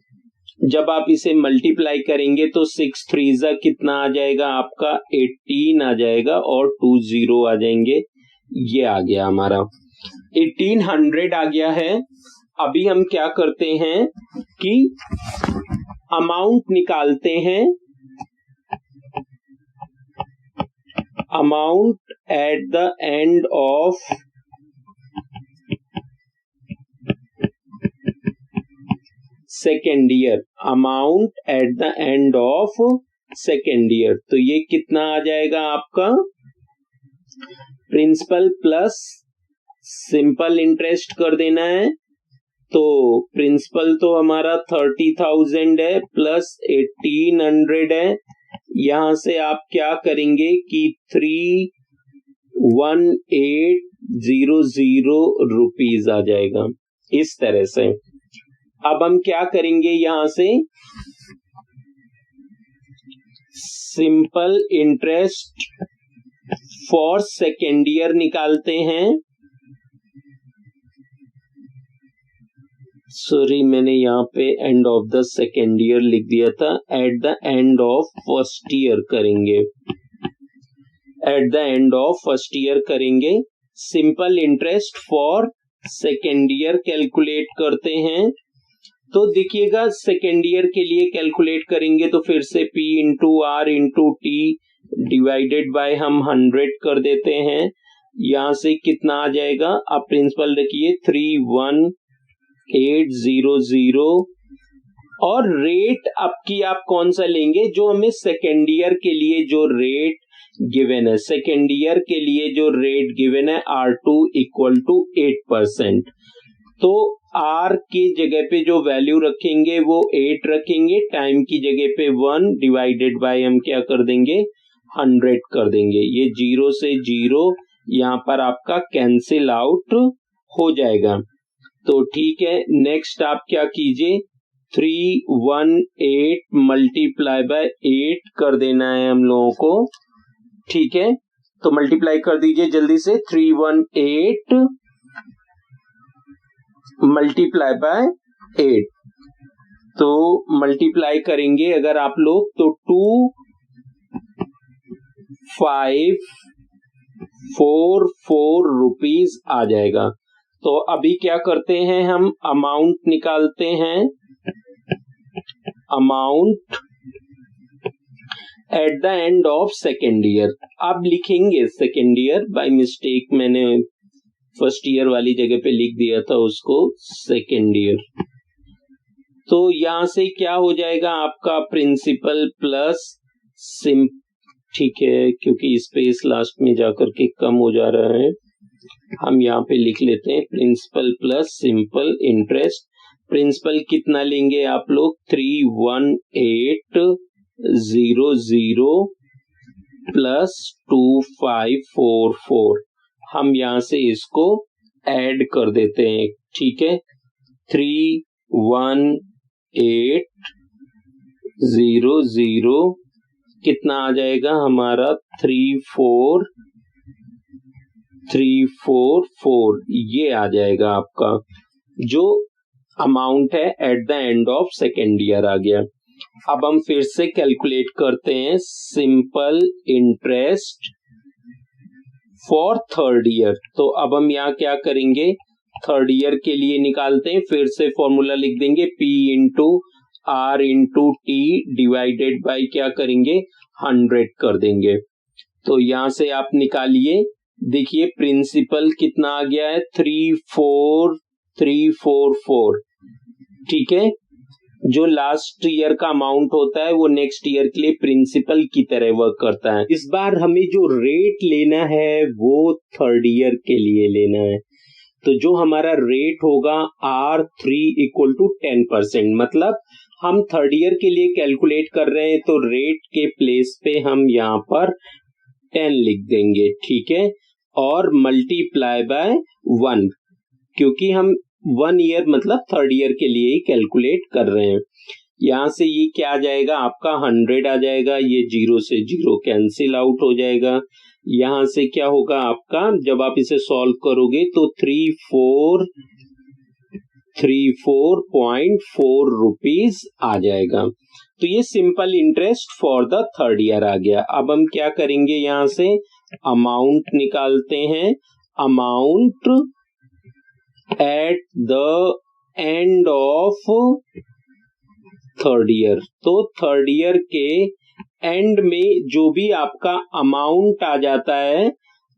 जब आप इसे मल्टीप्लाई करेंगे तो 6 3 कितना आ जाएगा आपका 18 आ जाएगा और 2 0 आ जाएंगे। ये आ गया हमारा 1800 आ गया है। अभी हम क्या करते हैं कि अमाउंट निकालते हैं, amount at the end of second year, amount at the end of second year. तो ये कितना आ जाएगा आपका प्रिंसिपल प्लस सिंपल इंटरेस्ट कर देना है। तो प्रिंसिपल तो हमारा 30,000 है प्लस 1800 है। यहां से आप क्या करेंगे कि 31800 रुपीज आ जाएगा इस तरह से। अब हम क्या करेंगे यहां से simple interest for second year निकालते हैं। सॉरी मैंने यहाँ पे end of the second year लिख दिया था, at the end of first year करेंगे, at the end of first year करेंगे। Simple interest for second year calculate करते हैं। तो देखिएगा सेकेंड ईयर के लिए कैलकुलेट करेंगे तो फिर से P into R into T divided bye हम 100 कर देते हैं। यहां से कितना आ जाएगा, आप प्रिंसिपल रखिए 31800 और रेट अब की आप कौन सा लेंगे जो हमें सेकेंड ईयर के लिए जो रेट गिवन है, सेकेंड ईयर के लिए जो रेट गिवन है R2 इक्वल टू 8%। तो R की जगह पे जो वैल्यू रखेंगे वो 8 रखेंगे, टाइम की जगह पे 1 डिवाइडेड बाय हम क्या कर देंगे 100 कर देंगे। ये 0 से 0 यहाँ पर आपका कैंसिल आउट हो जाएगा। तो ठीक है, नेक्स्ट आप क्या कीजिए 318 मल्टीप्लाई बाय 8 कर देना है हम लोगों को। ठीक है, तो मल्टीप्लाई कर दीजिए जल्दी से, 318 मल्टीप्लाई बाय 8। तो मल्टीप्लाई करेंगे अगर आप लोग तो 2544 रुपीज आ जाएगा। तो अभी क्या करते हैं हम अमाउंट निकालते हैं, amount at the end of second year. अब लिखेंगे सेकेंड ईयर, बाय मिस्टेक मैंने फर्स्ट ईयर वाली जगह पे लिख दिया था उसको सेकेंड ईयर। तो यहां से क्या हो जाएगा आपका प्रिंसिपल प्लस सिम, ठीक है क्योंकि स्पेस लास्ट में जाकर के कम हो जा रहा है, हम यहाँ पे लिख लेते हैं principal plus simple interest. Principal कितना लेंगे आप लोग, 31800 प्लस 2544। हम यहाँ से इसको ऐड कर देते हैं, ठीक है। 31800 कितना आ जाएगा हमारा, 34344 ये आ जाएगा आपका जो अमाउंट है at the end of second year आ गया। अब हम फिर से कैलकुलेट करते हैं simple interest for third year. तो अब हम यहाँ क्या करेंगे, थर्ड ईयर के लिए निकालते हैं, फिर से फॉर्मूला लिख देंगे P into R into T divided by क्या करेंगे 100 कर देंगे। तो यहां से आप निकालिए, देखिए प्रिंसिपल कितना आ गया है 34344, ठीक है। जो लास्ट ईयर का अमाउंट होता है वो नेक्स्ट ईयर के लिए प्रिंसिपल की तरह वर्क करता है। इस बार हमें जो रेट लेना है वो थर्ड ईयर के लिए लेना है। तो जो हमारा रेट होगा R3 इक्वल टू 10%, मतलब हम थर्ड ईयर के लिए कैलकुलेट कर रहे हैं तो रेट के प्लेस पे हम यहाँ पर 10 लिख देंगे, ठीक है, और मल्टीप्लाई बाय 1, क्योंकि हम 1 ईयर मतलब थर्ड ईयर के लिए ही कैलकुलेट कर रहे हैं। यहां से ये क्या आ जाएगा आपका 100 आ जाएगा, ये 0 से 0 कैंसिल आउट हो जाएगा। यहां से क्या होगा आपका, जब आप इसे सॉल्व करोगे तो 3434.4 रुपीज आ जाएगा। तो ये simple interest for the third year आ गया। अब हम क्या करेंगे, यहां से अमाउंट निकालते हैं, amount at the end of third year. तो थर्ड ईयर के एंड में जो भी आपका अमाउंट आ जाता है,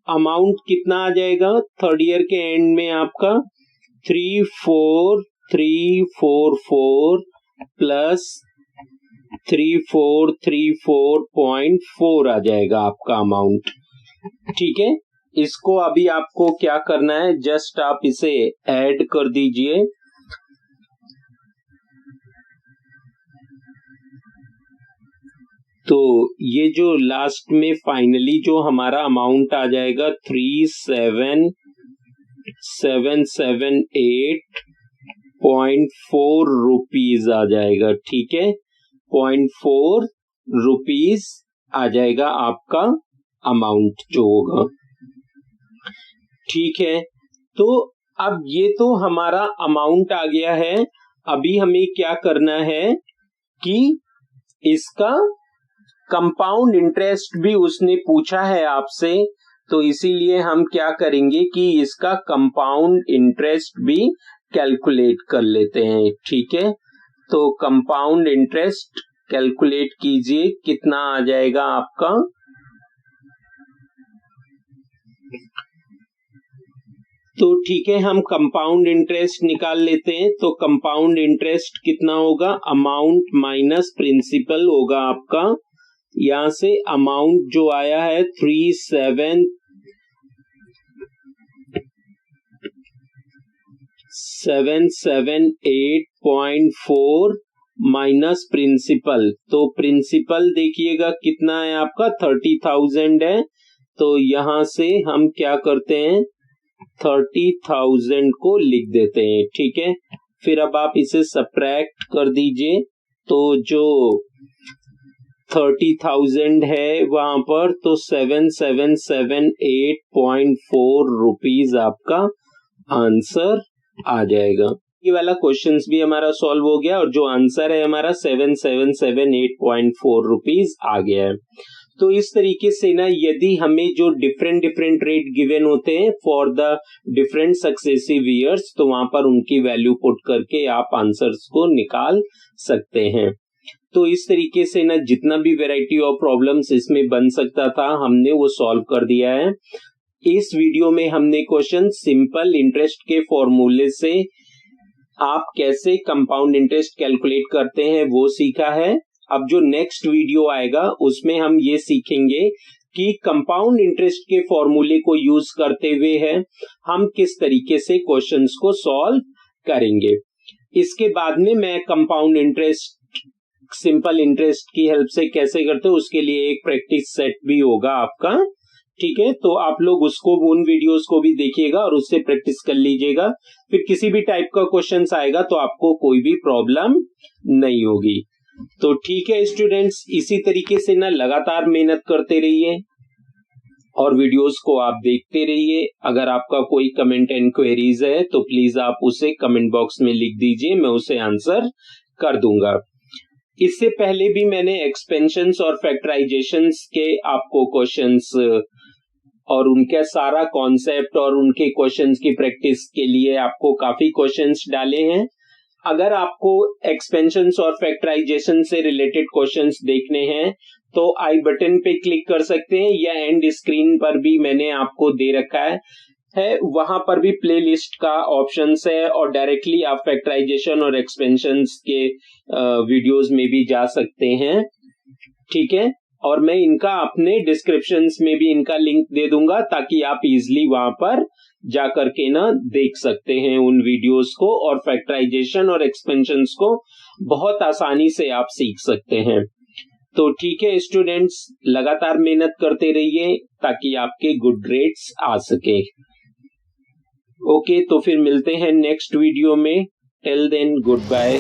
अमाउंट कितना आ जाएगा थर्ड ईयर के एंड में आपका 34344 प्लस 3434.4 आ जाएगा आपका अमाउंट, ठीक है। इसको अभी आपको क्या करना है, जस्ट आप इसे ऐड कर दीजिए। तो ये जो लास्ट में फाइनली जो हमारा अमाउंट आ जाएगा 37778.4 रुपीज आ जाएगा, ठीक है, 0.4 रुपीज आ जाएगा आपका अमाउंट जो होगा, ठीक है। तो अब ये तो हमारा अमाउंट आ गया है। अभी हमें क्या करना है कि इसका कंपाउंड इंटरेस्ट भी उसने पूछा है आपसे, तो इसीलिए हम क्या करेंगे कि इसका कंपाउंड इंटरेस्ट भी कैलकुलेट कर लेते हैं, ठीक है। तो कंपाउंड इंटरेस्ट कैलकुलेट कीजिए, कितना आ जाएगा आपका, तो ठीक है हम कंपाउंड इंटरेस्ट निकाल लेते हैं। तो कंपाउंड इंटरेस्ट कितना होगा, अमाउंट माइनस प्रिंसिपल होगा आपका। यहां से अमाउंट जो आया है 3778.4 माइनस प्रिंसिपल। तो प्रिंसिपल देखिएगा कितना है आपका 30,000 है। तो यहां से हम क्या करते हैं 30,000 को लिख देते हैं, ठीक है। फिर अब आप इसे सब्ट्रैक्ट कर दीजिए, तो जो 30,000 है वहां पर तो 7778.4 रुपीज आपका आंसर आ जाएगा। ये वाला क्वेश्चन भी हमारा सॉल्व हो गया और जो आंसर है हमारा 7778.4 रुपीज आ गया है। तो इस तरीके से ना, यदि हमें जो डिफरेंट रेट गिवन होते हैं for the different successive years, तो वहां पर उनकी वैल्यू पुट करके आप आंसर्स को निकाल सकते हैं। तो इस तरीके से ना जितना भी वैरायटी ऑफ प्रॉब्लम्स इसमें बन सकता था हमने वो सॉल्व कर दिया है। इस वीडियो में हमने क्वेश्चन सिंपल इंटरेस्ट के फॉर्मूले से आप कैसे कंपाउंड इंटरेस्ट कैलकुलेट करते हैं वो सीखा है। अब जो नेक्स्ट वीडियो आएगा उसमें हम ये सीखेंगे कि कंपाउंड इंटरेस्ट के फॉर्मूले को यूज करते हुए है हम किस तरीके से क्वेश्चंस को सॉल्व करेंगे। इसके बाद में मैं कंपाउंड इंटरेस्ट सिंपल इंटरेस्ट की हेल्प से कैसे करते हैं उसके लिए एक प्रैक्टिस सेट भी होगा आपका, ठीक है। तो आप लोग उसको उन वीडियोस को भी देखिएगा और उससे प्रैक्टिस कर लीजिएगा। फिर किसी भी टाइप का क्वेश्चंस आएगा तो आपको कोई भी प्रॉब्लम नहीं होगी। तो ठीक है स्टूडेंट्स, इसी तरीके से ना लगातार मेहनत करते रहिए और वीडियोस को आप देखते रहिए। अगर आपका कोई कमेंट एंड क्वेरीज है तो प्लीज आप उसे कमेंट बॉक्स में लिख दीजिए, मैं उसे आंसर कर दूंगा। इससे पहले भी मैंने एक्सपेंशंस और फैक्टराइजेशंस के आपको क्वेश्चंस और उनके सारा कॉन्सेप्ट और उनके क्वेश्चंस की प्रैक्टिस के लिए आपको काफी क्वेश्चंस डाले हैं। अगर आपको एक्सपेंशंस और फैक्टराइजेशन से रिलेटेड क्वेश्चंस देखने हैं तो आई बटन पे क्लिक कर सकते हैं या एंड स्क्रीन पर भी मैंने आपको दे रखा है वहां पर भी प्लेलिस्ट का ऑप्शंस है और डायरेक्टली आप फैक्टराइजेशन और एक्सपेंशंस के वीडियोस में भी जा सकते हैं, ठीक है। और मैं इनका अपने डिस्क्रिप्शंस में भी इनका लिंक दे दूंगा ताकि आप इजीली वहां पर जाकर के ना देख सकते हैं उन वीडियोस को और फैक्टराइजेशन और एक्सपेंशंस को बहुत आसानी से आप सीख सकते हैं। तो ठीक है स्टूडेंट्स, लगातार मेहनत करते रहिए ताकि आपके गुड ग्रेड्स आ सके। ओके, तो फिर मिलते हैं नेक्स्ट वीडियो में। Till then good bye.